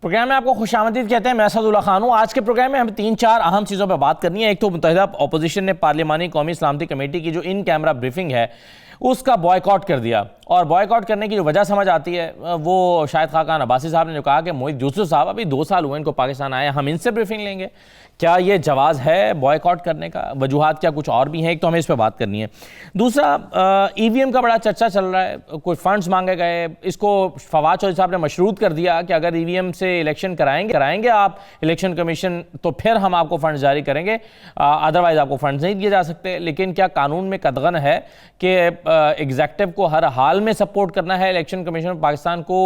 Programme में आपको खुशामदीद कहते हैं। मैं असदुल्ला खान हूँ। आज के प्रोग्राम में हमें 3-4 अहम चीज़ों पर बात करनी है। एक तो मुत्तहिदा अपोजिशन ने पार्लिमानी कौमी सलामती कमेटी की जो इन कैमरा ब्रीफिंग है उसका बॉयकॉट कर दिया, और बॉयकॉट करने की जो वजह समझ आती है वो शाहिद खाकान अब्बासी साहब ने जो कहा कि मोहित यूसुफ साहब अभी 2 साल हुए इनको पाकिस्तान आए, हम इनसे ब्रीफिंग लेंगे। क्या ये जवाज़ है बॉयकॉट करने का? वजूहात क्या कुछ और भी हैं? एक तो हमें इस पर बात करनी है। दूसरा, ईवीएम का बड़ा चर्चा चल रहा है, कोई फंड्स मांगे गए, इसको फवाद चौधरी साहब ने मशरूत कर दिया कि अगर ईवीएम से इलेक्शन कराएंगे आप इलेक्शन कमीशन तो फिर हम आपको फंड जारी करेंगे, अदरवाइज आपको फंड्स नहीं दिए जा सकते। लेकिन क्या कानून में कदगन है कि एग्जेक्टिव को हर हाल में सपोर्ट करना है, इलेक्शन कमीशन पाकिस्तान को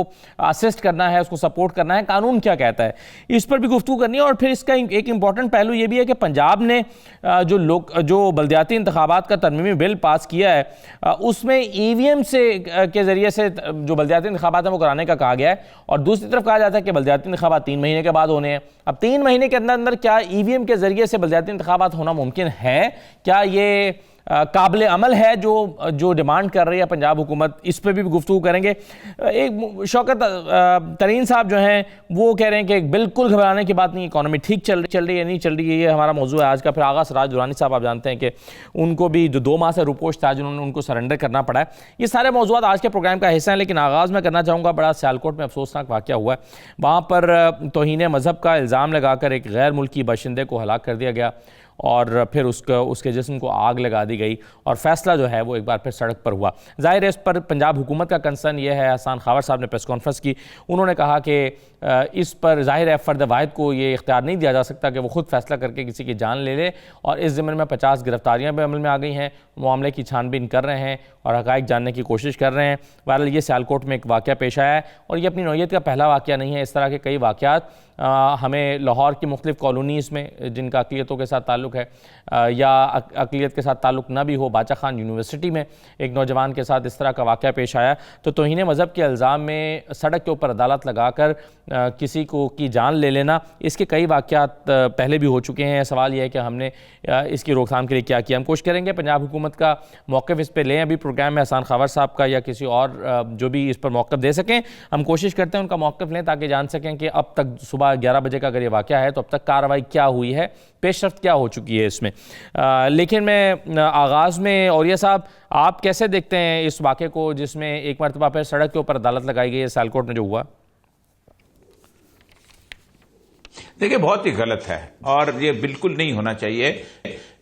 असिस्ट करना है, उसको सपोर्ट करना है? कानून क्या कहता है, इस पर भी गुफ्तगू करनी है। और फिर इसका एक इंपॉर्टेंट पहलू ये भी है कि पंजाब ने जो बल्दियाती इंतखाबात का तरमीमी बिल पास किया है उसमें ईवीएम से के जरिए से जो बल्दियाती इंतखाबात हैं वो कराने का कहा गया है, और दूसरी तरफ कहा जाता है कि बल्दियाती इंतखाबात 3 महीने के बाद होने हैं। अब 3 महीने के अंदर अंदर क्या ईवीएम के जरिए से बल्दियाती इंतखाबात होना मुमकिन है? क्या ये काबिल अमल है जो डिमांड कर रही है पंजाब हुकूमत? इस पर भी गुफ्तगू करेंगे। एक शौकत तरीन साहब जो हैं वो कह रहे हैं कि बिल्कुल घबराने की बात नहीं, इकॉनमी ठीक चल रही है नहीं चल रही है, ये हमारा मौजू है आज का। फिर आगा सराज दुरानी साहब, आप जानते हैं कि उनको भी जो 2 माह से रुपोश था जिन्होंने उनको सरेंडर करना पड़ा है। ये सारे मौजूद आज के प्रोग्राम का हिस्सा हैं, लेकिन आगाज़ में करना चाहूँगा बड़ा सियालकोट में अफसोसनाक वाक़या हुआ है। वहाँ पर तौहीन मज़हब का इल्ज़ाम लगाकर एक गैर मुल्की बाशिंदे को हलाक कर दिया गया, और फिर उसके जिस्म को आग लगा दी गई, और फैसला जो है वो एक बार फिर सड़क पर हुआ। ज़ाहिर है इस पर पंजाब हुकूमत का कंसर्न ये है। हसन खावर साहब ने प्रेस कॉन्फ्रेंस की, उन्होंने कहा कि इस पर ज़ाहिर है फ़र्द वाहिद को ये इख्तियार नहीं दिया जा सकता कि वो खुद फैसला करके किसी की जान ले ले, और इस ज़िम्मन में 50 गिरफ्तारियाँ भी अमल में आ गई हैं, मामले की छानबीन कर रहे हैं और हक़ाइक़ जानने की कोशिश कर रहे हैं। बहरहाल ये सियालकोट में एक वाक़या पेश आया है, और ये अपनी नौइयत का पहला वाक़या नहीं है। इस तरह के कई वाक़यात हमें लाहौर की मुख्तलिफ़ कॉलोनीज़ में जिनका अक़लियतों के साथ ताल्लुक़ है या अक़लियत के साथ ताल्लुक़ न भी हो, बाचा खान यूनिवर्सिटी में एक नौजवान के साथ इस तरह का वाक़या पेश आया। तो तौहीन मज़हब के इल्ज़ाम में सड़क के ऊपर अदालत लगाकर किसी को की जान ले लेना, इसके कई वाक़यात पहले भी हो चुके हैं। सवाल यह है कि हमने इसकी रोकथाम के लिए क्या किया। हम कोशिश करेंगे पंजाब हुकूमत का मौक़िफ़ इस पर लें। अभी प्रोग्राम में हसन खावर साहब का या किसी और जो भी इस पर मौक़िफ़ दे सकें, हम कोशिश करते हैं उनका मौक़िफ़ लें ताकि जान सकें कि अब तक सुबह 11 बजे का अगर ये वाक़या है तो अब तक कार्रवाई क्या हुई है, पेशरफ्त क्या हो चुकी है इसमें। लेकिन मैं आगाज़ में औरिया साहब, आप कैसे देखते हैं इस वाक़े को जिसमें एक मरतबा फिर सड़क के ऊपर अदालत लगाई गई है सियालकोट में जो हुआ? देखिए, बहुत ही गलत है और ये बिल्कुल नहीं होना चाहिए।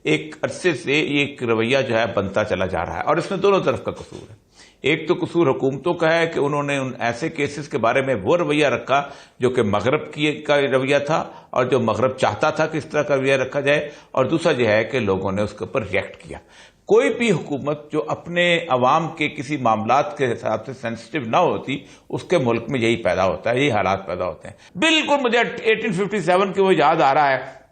एक अरसे से एक रवैया जो है बनता चला जा रहा है, और इसमें दोनों तरफ का कसूर है। एक तो कसूर हुकूमतों का है कि उन्होंने उन ऐसे केसेस के बारे में वो रवैया रखा जो कि मगरब का रवैया था, और जो मगरब चाहता था कि इस तरह का रवैया रखा जाए, और दूसरा जो है कि लोगों ने उसके ऊपर रिएक्ट किया। कोई भी हुकूमत जो अपने अवाम के किसी मामलात के हिसाब से सेंसिटिव ना होती, उसके मुल्क में यही पैदा होता है, यही हालात पैदा होते हैं। बिल्कुल मुझे 1857 की वो याद आ रहा है,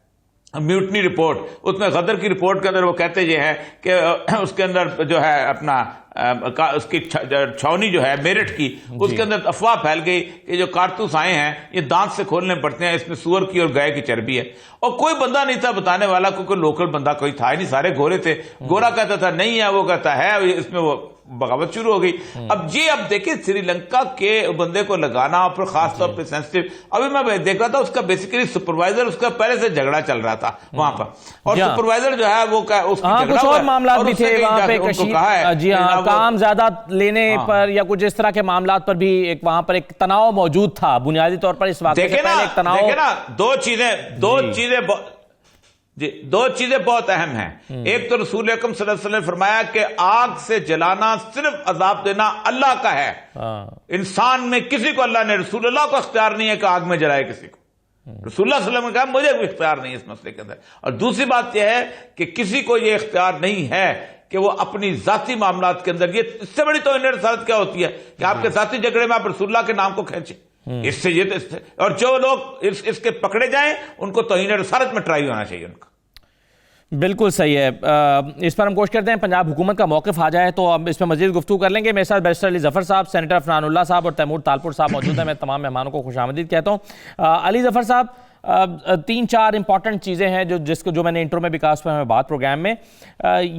म्यूटनी रिपोर्ट। उसमें गदर की रिपोर्ट के अंदर वो कहते ये हैं कि उसके अंदर जो है अपना उसकी छावनी जो है मेरठ की, उसके अंदर अफवाह फैल गई कि जो कारतूस आए हैं ये दांत से खोलने पड़ते हैं, इसमें सुअर की और गाय की चर्बी है। और कोई बंदा नहीं था बताने वाला, क्योंकि लोकल बंदा कोई था ही नहीं, सारे गोरे थे। गोरा कहता था नहीं है, वो कहता है, इसमें वो बगावत शुरू हो गई। अब देखिए श्रीलंका के बंदे को लगाना, और फिर खासतौर पर सेंसिटिव। अभी मैं देख रहा था उसका बेसिकली सुपरवाइजर, उसका पहले से झगड़ा चल रहा था वहां पर, और सुपरवाइजर जो है वो कुछ और मामला भी थे वहां पे, कहा है जी हाँ, काम ज्यादा लेने पर या कुछ इस तरह के मामलात पर भी एक वहां पर एक तनाव मौजूद था बुनियादी तौर पर। इस वाक़े से पहले एक तनाव, देखे ना, दो चीजें बहुत अहम हैं। एक तो रसूल अकरम सल्लल्लाहु अलैहि वसल्लम ने फरमाया कि आग से जलाना, सिर्फ अजाब देना अल्लाह का है। इंसान में किसी को अल्लाह ने, रसूलुल्लाह को इख्तियार नहीं है कि आग में जलाए किसी को। रसूलुल्लाह सल्लल्लाहु अलैहि वसल्लम ने कहा मुझे कोई इख्तियार नहीं है इस मसले के अंदर। और दूसरी बात यह है कि किसी को यह इख्तियार नहीं है कि वो अपनी जाती मामलात के अंदर, ये इससे बड़ी तो रसालत क्या होती है कि आपके जाती झगड़े में आप रसूलुल्लाह के नाम को खींचे। इससे ये तो, और जो लोग इसके पकड़े जाएं उनको तौहीन रसालत में ट्राई होना चाहिए उनका। बिल्कुल सही है। इस पर हम कोशिश करते हैं पंजाब हुकूमत का मौक़िफ़ आ जाए तो हम इस पर मज़ीद गुफ्तगू कर लेंगे। मेरे साथ बैरिस्टर अली ज़फ़र साहब, सेनेटर फरहानुल्लाह साहब और तैमूर तालपुर साहब मौजूद हैं। मैं तमाम मेहमानों को खुशामदीद कहता हूँ। अली ज़फ़र साहब, 3-4 इंपॉर्टेंट चीज़ें हैं जो मैंने इंट्रो में भी कहा, उस पर हमें बात प्रोग्राम में।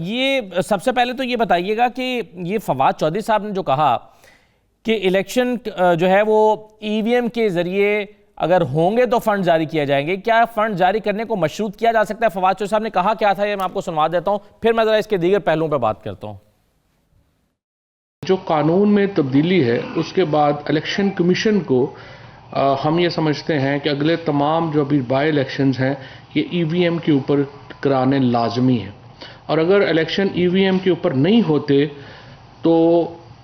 ये सबसे पहले तो ये बताइएगा कि ये फवाद चौधरी साहब ने जो कहा कि इलेक्शन जो है वो ईवीएम के ज़रिए अगर होंगे तो फंड जारी किए जाएंगे। क्या फंड जारी करने को मशरूत किया जा सकता है? फवाद चौधरी साहब ने कहा क्या था, ये मैं आपको सुनवा देता हूं, फिर मैं जरा इसके दीगर पहलुओं पर बात करता हूं। जो कानून में तब्दीली है उसके बाद इलेक्शन कमीशन को हम ये समझते हैं कि अगले तमाम जो अभी बाई इलेक्शंस हैं ये ईवीएम के ऊपर कराने लाजमी है, और अगर इलेक्शन ईवीएम के ऊपर नहीं होते तो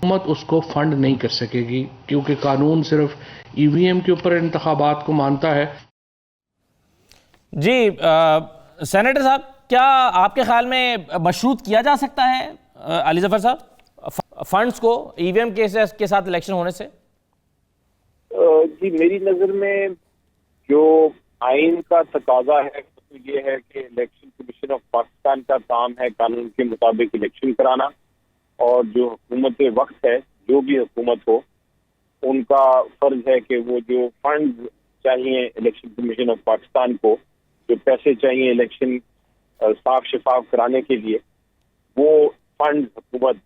हुकूमत उसको फंड नहीं कर सकेगी, क्योंकि कानून सिर्फ ईवीएम के ऊपर इंतखाबात को मानता है। जी सेनेटर साहब, क्या आपके ख्याल में मशरूत किया जा सकता है अली जफर साहब फंड्स को ईवीएम के साथ इलेक्शन होने से? जी, मेरी नजर में जो आइन का तकाजा है तो ये है कि इलेक्शन कमीशन ऑफ पाकिस्तान का काम है कानून के मुताबिक इलेक्शन कराना, और जो हुकूमत वक्त है, जो भी हुकूमत हो, उनका फर्ज है कि वो जो फंड चाहिए इलेक्शन कमीशन ऑफ पाकिस्तान को, जो पैसे चाहिए इलेक्शन साफ शफाफ कराने के लिए, वो फंड हुकूमत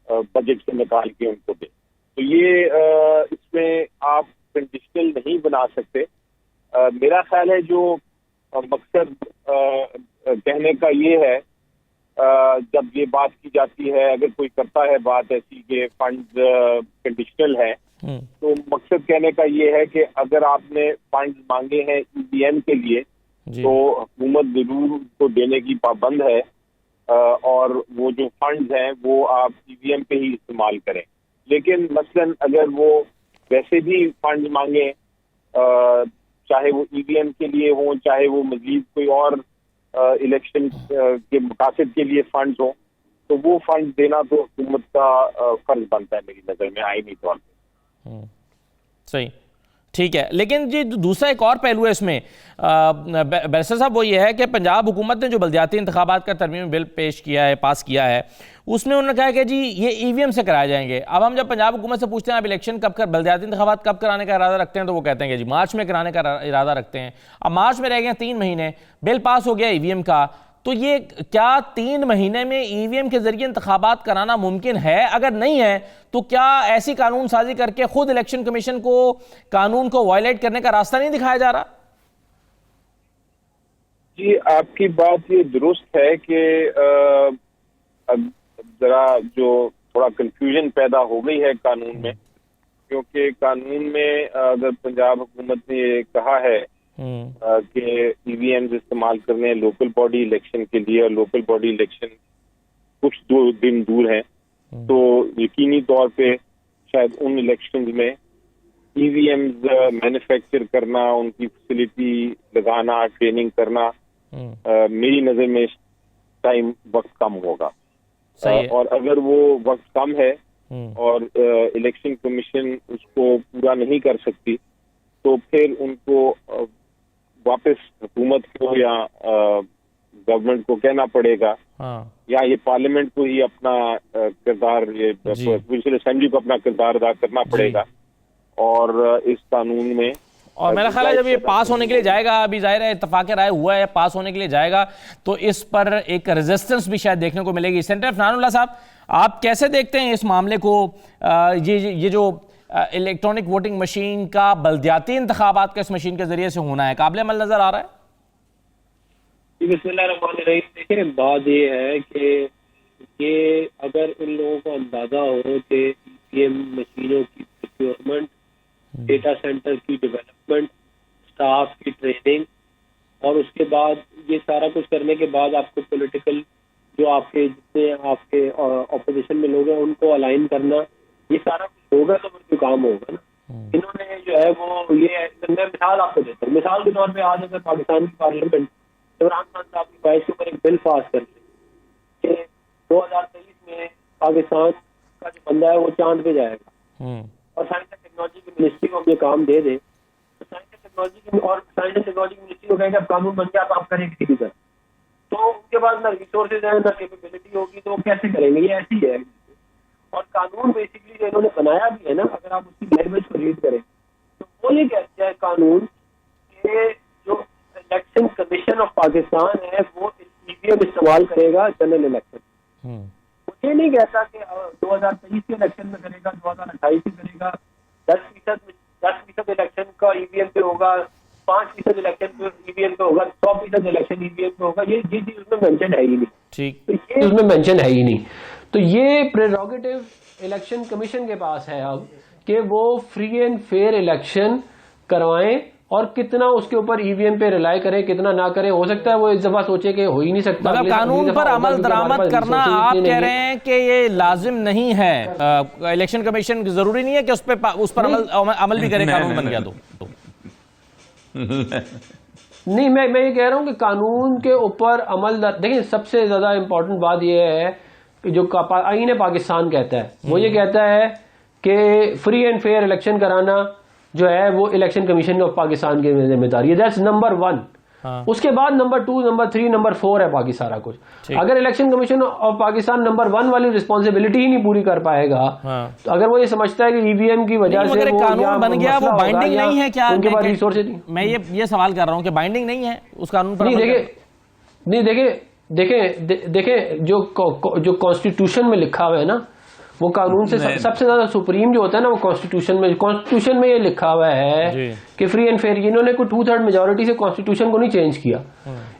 बजट से निकाल के उनको दे। तो ये इसमें आप कंडीशनल नहीं बना सकते। मेरा ख्याल है जो मकसद कहने का ये है, जब ये बात की जाती है, अगर कोई करता है बात ऐसी कि फंड कंडीशनल है, तो मकसद कहने का ये है कि अगर आपने फंड मांगे हैं ईवीएम के लिए तो हुकूमत जरूर उसको देने की पाबंद है, और वो जो फंड्स हैं वो आप ईवीएम पे ही इस्तेमाल करें। लेकिन मसलन अगर वो वैसे भी फंड मांगे, चाहे वो ईवीएम के लिए हो, चाहे वो मजीद कोई और इलेक्शन के मकासद के लिए फंड्स हो, तो वो फंड देना तो हुकूमत का फर्ज बनता है मेरी नज़र में आईनी तौर पर। सही, ठीक है। लेकिन जी दूसरा एक और पहलू है इसमें बैरिस्टर साहब, वो ये है कि पंजाब हुकूमत ने जो बल्दियाती इंतखाबात का तरमीमी बिल पेश किया है, पास किया है, उसमें उन्होंने कहा कि जी ये ईवीएम से कराए जाएंगे। अब हम जब पंजाब हुकूमत से पूछते हैं आप इलेक्शन कब कर, बल्दियाती इंतखाबात कब कराने का इरादा रखते हैं, तो वो कहते हैं कि जी मार्च में कराने का इरादा रखते हैं। अब मार्च में रह गए 3 महीने, बिल पास हो गया ईवीएम का, तो ये क्या 3 महीने में ईवीएम के जरिए इंतखाबात कराना मुमकिन है? अगर नहीं है तो क्या ऐसी कानून साजी करके खुद इलेक्शन कमीशन को कानून को वायलेट करने का रास्ता नहीं दिखाया जा रहा? जी, आपकी बात ये दुरुस्त है कि जरा जो थोड़ा कंफ्यूजन पैदा हो गई है कानून में, क्योंकि कानून में अगर पंजाब हुकूमत ने ये कहा है कि ईवीएम इस्तेमाल करने लोकल बॉडी इलेक्शन के लिए, और लोकल बॉडी इलेक्शन कुछ 2 दिन दूर हैं, तो यकीनी तौर पे शायद उन इलेक्शंस में ईवीएम मैन्युफैक्चर करना, उनकी फैसिलिटी लगाना, ट्रेनिंग करना, मेरी नजर में इस टाइम वक्त कम होगा। और अगर वो वक्त कम है और इलेक्शन कमीशन उसको पूरा नहीं कर सकती, तो फिर उनको वापस हुकूमत को या गवर्नमेंट को कहना पड़ेगा, या ये पार्लियामेंट को ही अपना किरदार, ये प्रोविंशियल असेंबली को अपना किरदार अदा करना पड़ेगा। और इस कानून में, और मेरा ख्याल है जब ये पास होने के लिए जाएगा, अभी जाहिर है इत्तेफाक राय हुआ है, पास होने के लिए जाएगा, तो इस पर एक रेजिस्टेंस भी शायद देखने को मिलेगी। सेनेटर फनानुल्लाह साहब, आप कैसे देखते हैं इस मामले को? ये जो इलेक्ट्रॉनिक वोटिंग मशीन का बल्दियाती इंतखाबात का इस मशीन के जरिए से होना है, काबिल अमल नजर आ रहा है? बिस्मिल्लाहिर्रहमानिर्रहीम। देखिए, बात ये है कि ये अगर इन लोगों को अंदाजा हो कि ईवीएम मशीनों की प्रोक्योरमेंट, डेटा सेंटर की डेवलपमेंट, स्टाफ की ट्रेनिंग, और उसके बाद ये सारा कुछ करने के बाद आपको पॉलिटिकल जो आपके जितने आपके ऑपोजिशन में लोग हैं उनको अलाइन करना, ये सारा कुछ होगा तो फिर काम होगा ना। इन्होंने जो है वो ये, मैं मिसाल आपको देता हूँ। मिसाल के तौर पे आज अगर पाकिस्तान की पार्लियामेंट इमरान खान साहब की ख्वाहिश के ऊपर एक बिल पास कर ले कि 2023 में पाकिस्तान का जो बंदा है वो चांद पे जाएगा, और साइंस एंड टेक्नोलॉजी की मिनिस्ट्री को ये काम दे दे, तो साइंस एंड टेक्नोलॉजी की मिनिस्ट्री को कहेगा कानून बन गया तो आप करेंगे किसी तरह, तो उनके पास ना रिसोर्सेज है ना कैपेबिलिटी होगी, तो वो कैसे करेंगे? ये ऐसी है। और कानून बेसिकली जो इन्होंने बनाया भी है ना, अगर आप उसकी लैंग्वेज को रीड करें तो वो ये कहता है कानून कि जो इलेक्शन कमीशन ऑफ पाकिस्तान है वो ईवीएम इस्तेमाल करेगा जनरल इलेक्शन। मुझे नहीं कहता कि 2023 के इलेक्शन में करेगा, 2028 में करेगा, 10% इलेक्शन का ईवीएम पे होगा, 5% इलेक्शन ईवीएम पे होगा, 100% इलेक्शन ईवीएम पे होगा, ये चीज उसमें मेंशन है ही नहीं। ठीक, तो ये उसमें मेंशन है ही नहीं। तो ये प्रेरोगेटिव इलेक्शन कमीशन के पास है अब कि वो फ्री एंड फेयर इलेक्शन करवाएं, और कितना उसके ऊपर ईवीएम पे रिलाई करें, कितना ना करें। हो सकता है वो इस दफा सोचे कि हो ही नहीं सकता, मतलब कानून पर अमल दरामद करना आप कह रहे हैं कि ये लाजिम नहीं है। इलेक्शन कमीशन जरूरी नहीं है कि उस पर अमल भी करे, कानून बन गया तो नहीं, मैं ये कह रहा हूं कि कानून के ऊपर अमल, देखिए सबसे ज्यादा इंपॉर्टेंट बात यह है कि जो आईन पाकिस्तान कहता है, वो ये कहता है कि फ्री एंड फेयर इलेक्शन कराना जो है वो इलेक्शन कमीशन ऑफ पाकिस्तान की जिम्मेदारी है। That's number 1। उसके बाद नंबर 2, नंबर 3, नंबर 4 है बाकी सारा कुछ। अगर election commission of Pakistan number 1 वाली रिस्पॉन्सिबिलिटी ही नहीं पूरी कर पाएगा, तो अगर वो ये समझता है कि ईवीएम की वजह से वो कानून बन गया, वो बाइंडिंग नहीं है क्या? उनके पास रिसोर्सेज नहीं। मैं ये सवाल कर रहा हूँ कि बाइंडिंग नहीं है उस कानून पर? नहीं, देखे जो कॉन्स्टिट्यूशन में लिखा हुआ है ना, वो कानून से सबसे ज्यादा सुप्रीम जो होता है ना, वो कॉन्स्टिट्यूशन में ये लिखा हुआ है कि फ्री एंड फेयर। इन्होंने कोई 2/3 मेजोरिटी से कॉन्स्टिट्यूशन को नहीं चेंज किया,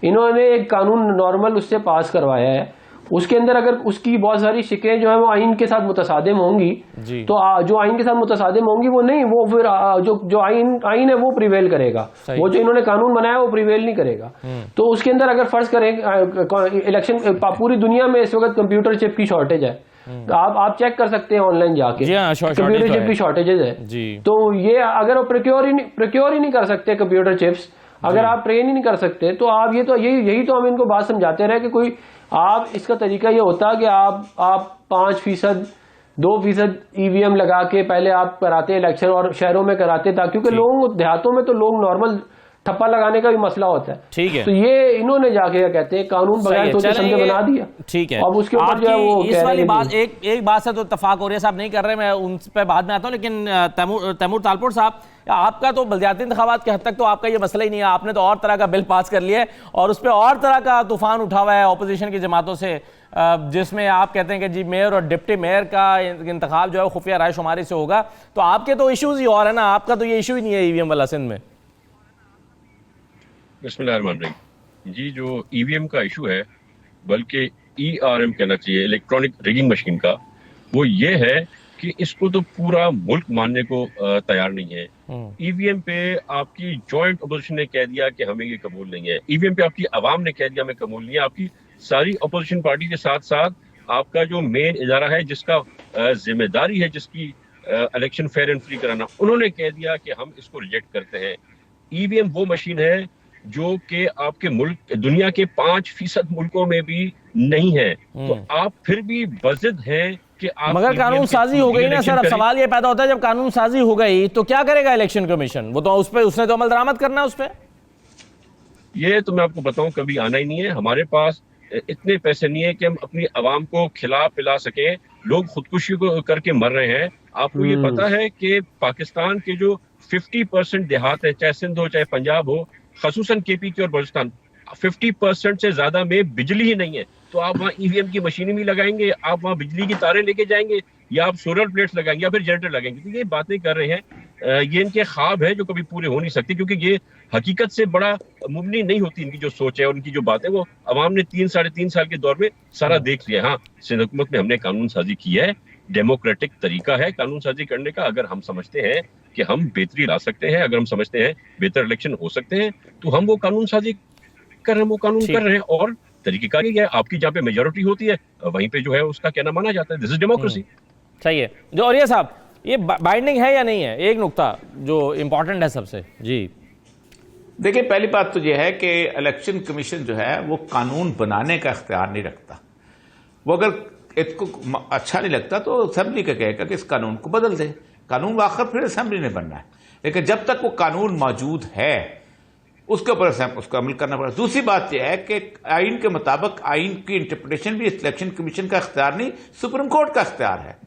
इन्होंने एक कानून नॉर्मल उससे पास करवाया है। उसके अंदर अगर उसकी बहुत सारी शिकें जो है वो आइन के साथ मुतसादिम होंगी, तो जो आइन के साथ मुतसादिम होंगी वो नहीं, वो फिर जो आइन है वो प्रिवेल करेगा, वो जो इन्होंने कानून बनाया वो प्रिवेल नहीं करेगा। तो उसके अंदर अगर फर्ज करें इलेक्शन, पूरी दुनिया में इस वक्त कंप्यूटर चिप की शॉर्टेज है, आप चेक कर सकते हैं ऑनलाइन जाके, कंप्यूटर चिप की शॉर्टेजेस है। तो ये अगर वो प्रोक्योर ही नहीं कर सकते कंप्यूटर चिप्स, अगर आप ट्रेन ही नहीं कर सकते, तो आप यही तो हम इनको बात समझाते रहे कि कोई आप इसका तरीका ये होता कि आप 5%, 2% ईवीएम लगा के पहले आप कराते इलेक्शन, और शहरों में कराते, ताकि क्योंकि लोग देहातों में तो लोग नॉर्मल ठप्पा लगाने का भी मसला होता है। ठीक है, तो ये इन्होंने जाके क्या कहते हैं, कानून बगैर सोचे समझे बना दिया। ठीक है, अब उसके ऊपर जो है वो इस वाली बात, एक बात से तो इत्तेफाक हो रही है, साहब नहीं कर रहे, मैं उन पे बाद में आता हूँ, लेकिन तैमूर तालपुर साहब, आपका तो बलदियाती इंतखाबात के हद तक तो आपका ये मसला ही नहीं है, आपने तो और तरह का बिल पास कर लिया है और उस पर और तरह का तूफान उठा हुआ है ऑपोजिशन की जमातों से, जिसमें आप कहते हैं कि जी मेयर और डिप्टी मेयर का इंतखाब जो है खुफिया राय शुमारी से होगा। तो आपके तो इशूज ही और है ना, आपका तो ये इशू ही नहीं है ईवीएम वाला सिंध में। बिस्मिल्लाहिर्रहमानिर्रहीम। जी, जो ईवीएम का इशू है, बल्कि ईआरएम कहना चाहिए, इलेक्ट्रॉनिक रिगिंग मशीन का, वो ये है कि इसको तो पूरा मुल्क मानने को तैयार नहीं है। ईवीएम पे आपकी जॉइंट अपोजिशन ने कह दिया कि हमें ये कबूल नहीं है, ईवीएम पे आपकी अवाम ने कह दिया हमें कबूल नहीं है, आपकी सारी अपोजिशन पार्टी के साथ साथ आपका जो मेन इदारा है जिसका जिम्मेदारी है जिसकी इलेक्शन फेयर एंड फ्री कराना, उन्होंने कह दिया कि हम इसको रिजेक्ट करते हैं। ईवीएम वो मशीन है जो कि आपके मुल्क, दुनिया के 5% मुल्कों में भी नहीं है, तो आप फिर भी बज़िद हैं कि आप, मगर कानून साजी हो गई ना सर। अब सवाल ये पैदा होता है, जब कानून साजी हो गई तो क्या करेगा इलेक्शन कमीशन? वो तो उसने तो अमल दरामद करना है उस पर। ये तो मैं आपको बताऊं, कभी आना ही नहीं है। हमारे पास इतने पैसे नहीं है कि हम अपनी आवाम को खिला पिला सके, लोग खुदकुशी को करके मर रहे हैं। आपको ये पता है कि पाकिस्तान के जो 50% देहात है, चाहे सिंध हो चाहे पंजाब हो, खसूसन केपी की और बलूचिस्तान, 50% से ज्यादा में बिजली ही नहीं है। तो आप वहाँ ईवीएम की मशीनें भी लगाएंगे, आप वहाँ बिजली की तारें लेके जाएंगे, या आप सोलर प्लेट्स लगाएंगे, या फिर जनरेटर लगाएंगे। तो ये बातें कर रहे हैं, ये इनके ख्वाब है जो कभी पूरे हो नहीं सकते, क्योंकि ये हकीकत से बड़ा मुमकिन नहीं होती। इनकी जो सोच है और उनकी जो बात है, वो अवाम ने 3-3.5 साल के दौर में सारा देख लिया। हाँ, सिंध हुकूमत में हमने कानून साजी की है, डेमोक्रेटिक तरीका है कानून साजी करने का। अगर हम समझते हैं कि हम बेहतरी ला सकते हैं, अगर हम समझते हैं बेहतर इलेक्शन हो सकते हैं, तो हम वो कानून साजी कर रहे हैं, वो कानून कर रहे हैं। और तरीकेकार ये है, आपकी जहाँ पे मेजोरिटी होती है वहीं पे जो है उसका कहना माना जाता है। This is democracy. सही है। जो और ये साहब, ये बाइंडिंग है या नहीं है, एक नुक्ता जो इम्पोर्टेंट है सबसे। जी देखिए, पहली बात तो यह है कि इलेक्शन कमीशन जो है वो कानून बनाने का इख्तियार नहीं रखता। वो अगर इसको अच्छा नहीं लगता तो असेंबली का कहेगा कि इस कानून को बदल दे। कानून आखिर फिर असेंबली ने बनना है, लेकिन जब तक वो कानून मौजूद है उसके ऊपर उसका अमल करना पड़ेगा। दूसरी बात यह है कि आइन के मुताबिक आइन की इंटरप्रिटेशन भी इलेक्शन कमीशन का इख्तियार नहीं, सुप्रीम कोर्ट का इख्तियार है।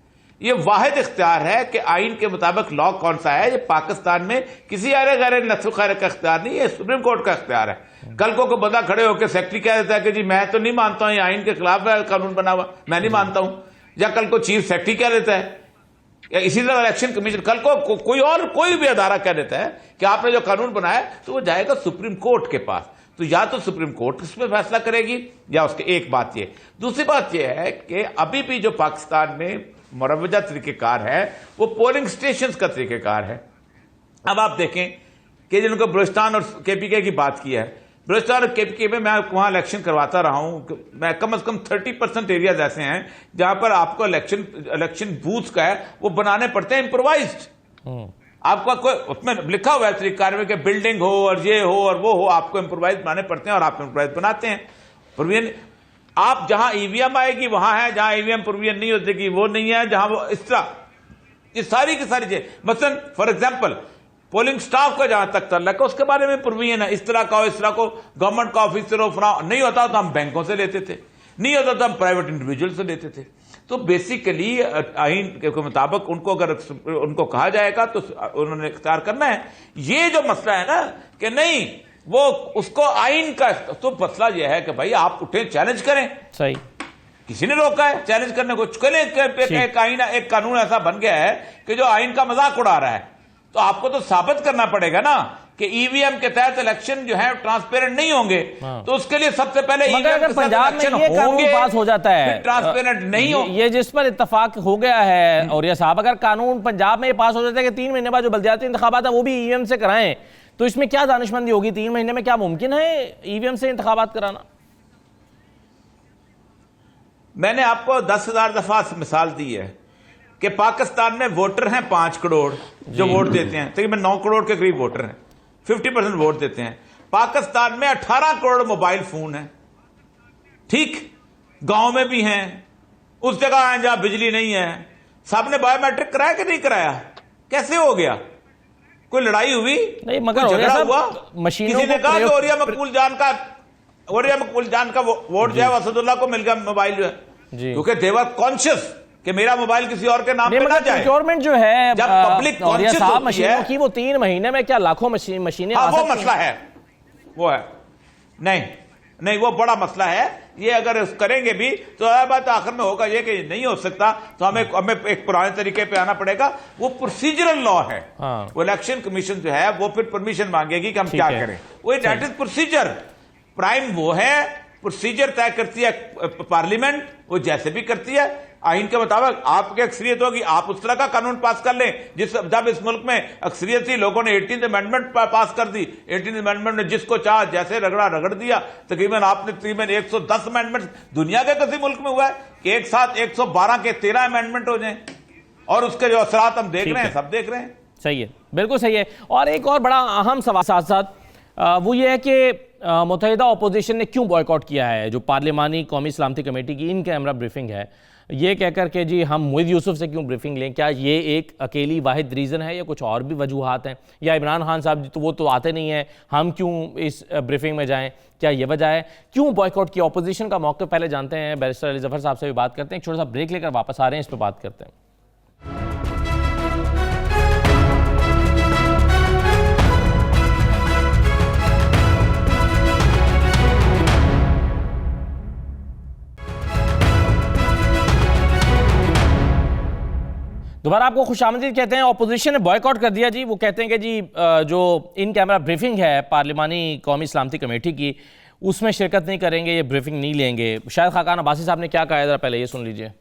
ये वाहिद इख्तियार है कि आइन के मुताबिक लॉ कौन सा है। ये पाकिस्तान में किसी अरे गैर नस्ल खैर का इख्तियार नहीं, ये सुप्रीम कोर्ट का इख्तियार है। कल को बंदा खड़े होकर सेक्रेटरी कह देता है कि जी मैं तो नहीं मानता हूं, ये आइन के खिलाफ है कानून बना हुआ, मैं नहीं मानता हूं। या कल को चीफ सेक्रेटरी कह देता है या इसी तरह इलेक्शन कमीशन कल को कोई भी अदारा कह देता है कि आपने जो कानून बनाया तो वो जाएगा सुप्रीम कोर्ट के पास, तो या तो सुप्रीम कोर्ट इस पर फैसला करेगी या उसके, एक बात ये। दूसरी बात ये है कि अभी भी जो पाकिस्तान में मुरवजा तरीकेकार है वो पोलिंग स्टेशन का तरीकेकार है। अब आप देखें कि जिनको बलूचिस्तान और केपीके की बात की है, बलूचिस्तान और केपीके में मैं वहां इलेक्शन करवाता रहा हूं, मैं कम से कम 30% एरियाज ऐसे हैं जहां पर आपको इलेक्शन बूथ का है वो बनाने पड़ते हैं इम्प्रोवाइज्ड। आपका कोई उसमें लिखा हुआ है तरीकेकार में कि बिल्डिंग हो और ये हो और वो हो, आपको इम्प्रोवाइज बनाने पड़ते हैं और आप इम्प्रोवाइज बनाते हैं। प्रोविजन आप जहां ईवीएम आएगी वहां है, जहां ईवीएम प्रोविजन नहीं होती वो नहीं है, जहां वो इस तरह ये सारी की सारी चीजें, मसलन फॉर एग्जाम्पल पोलिंग स्टाफ का जहां तक तल्लक है उसके बारे में प्रोविजन है, इस तरह का हो, इस तरह को गवर्नमेंट का ऑफिसर हो, नहीं होता तो हम बैंकों से लेते थे, नहीं होता तो हम प्राइवेट इंडिविजुअल से लेते थे। तो बेसिकली आइन के मुताबिक उनको अगर उनको कहा जाएगा तो उन्होंने इख्तियार करना है। ये जो मसला है ना कि नहीं वो उसको आइन का, तो मसला ये है कि भाई आप उठे चैलेंज करें, सही किसी ने रोका है चैलेंज करने को? एक कानून ऐसा बन गया है कि जो आइन का मजाक उड़ा रहा है, तो आपको तो साबित करना पड़ेगा ना कि ईवीएम के तहत इलेक्शन जो है ट्रांसपेरेंट नहीं होंगे। तो उसके लिए सबसे पहले ईवीएम के पंजाब में ये कानून पास हो जाता है ट्रांसपेरेंट नहीं हो, ये जिस पर इत्तेफाक हो गया है। और ये साहब अगर कानून पंजाब में पास हो जाता है कि 3 महीने बाद जो बलदियाती इंतखाबात है वो भी ईवीएम से कराएं, तो इसमें क्या दानिशमंदी होगी? 3 महीने में क्या मुमकिन है ईवीएम से इंतखाबात कराना? मैंने आपको 10,000 दफा मिसाल दी है कि पाकिस्तान में वोटर हैं 5 करोड़ जो वोट देते हैं, तकरीबन 9 करोड़ के करीब वोटर हैं, 50% वोट देते हैं। पाकिस्तान में 18 करोड़ मोबाइल फोन है, ठीक, गांव में भी हैं, उस जगह हैं जहां बिजली नहीं है। सबने बायोमेट्रिक कराया कि नहीं कराया? कैसे हो गया? कोई लड़ाई हुई नहीं, मगर झगड़ा हुआ? किसी ने कहा कि ओरिया मकबूल जान का वोट जो है असदुल्ला को मिल गया मोबाइल जो है, क्योंकि देवर कॉन्शियस कि मेरा मोबाइल किसी और के नाम पे ना जाए। प्रोक्योरमेंट जो है जब पब्लिक कॉन्शियस साहब मशीनों की वो 3 महीने में क्या लाखों मशीनें आ सकती हैं? वो मसला है, वो है नहीं वो बड़ा मसला है। ये अगर करेंगे भी तो बात आखिर में होगा ये कि नहीं हो सकता, तो हमें एक पुराने तरीके पे आना पड़ेगा। वो प्रोसीजरल लॉ है, वो इलेक्शन कमीशन जो है वो फिर परमिशन मांगेगी कि हम क्या करें, वो दैट इज प्रोसीजर। प्राइम वो है, प्रोसीजर तय करती है पार्लियामेंट, वो जैसे भी करती है आइन के मुताबिक। आपकी अक्सरियत होगी, आप उस तरह का कानून पास कर लें जब इस मुल्क में अक्सरियत थी, लोगों ने 18th अमेंडमेंट पास कर दी। 18th अमेंडमेंट ने जिसको चाह जैसे रगड़ दिया। तकरीबन आपने तकरीबन 110 अमेंडमेंट दुनिया के किसी मुल्क में हुआ है कि एक साथ 112 के 13 अमेंडमेंट हो जाए, और उसके जो असरात हम देख रहे हैं, सब देख रहे हैं। सही है, बिल्कुल सही है। और एक और बड़ा अहम सवाल साथ साथ वो ये है कि मुत्तहिदा अपोजिशन ने क्यों बॉयकॉट किया है जो पार्लिमानी कौमी सलामती कमेटी की इन कैमरा ब्रीफिंग है, ये कहकर के जी हम मोईद यूसुफ से क्यों ब्रीफिंग लें? क्या ये एक अकेली वाहिद रीज़न है या कुछ और भी वजूहात हैं? या इमरान खान साहब तो वो तो आते नहीं हैं, हम क्यों इस ब्रीफिंग में जाएं? क्या ये वजह है क्यों बॉयकॉट किया? अपोजिशन का मौक़िफ़ पहले जानते हैं, बैरिस्टर अली ज़फ़र साहब से भी बात करते हैं। एक छोटा सा ब्रेक लेकर वापस आ रहे हैं, इस पर बात करते हैं। दोबारा आपको खुशामदीद कहते हैं। ऑपोजिशन ने बॉयकॉट कर दिया जी, वो कहते हैं कि जी जो इन कैमरा ब्रीफिंग है पार्लिमानी कौमी सलामती कमेटी की, उसमें शिरकत नहीं करेंगे, ये ब्रीफिंग नहीं लेंगे। शायद खाकान अब्बासी साहब ने क्या कहा है, जरा पहले ये सुन लीजिए।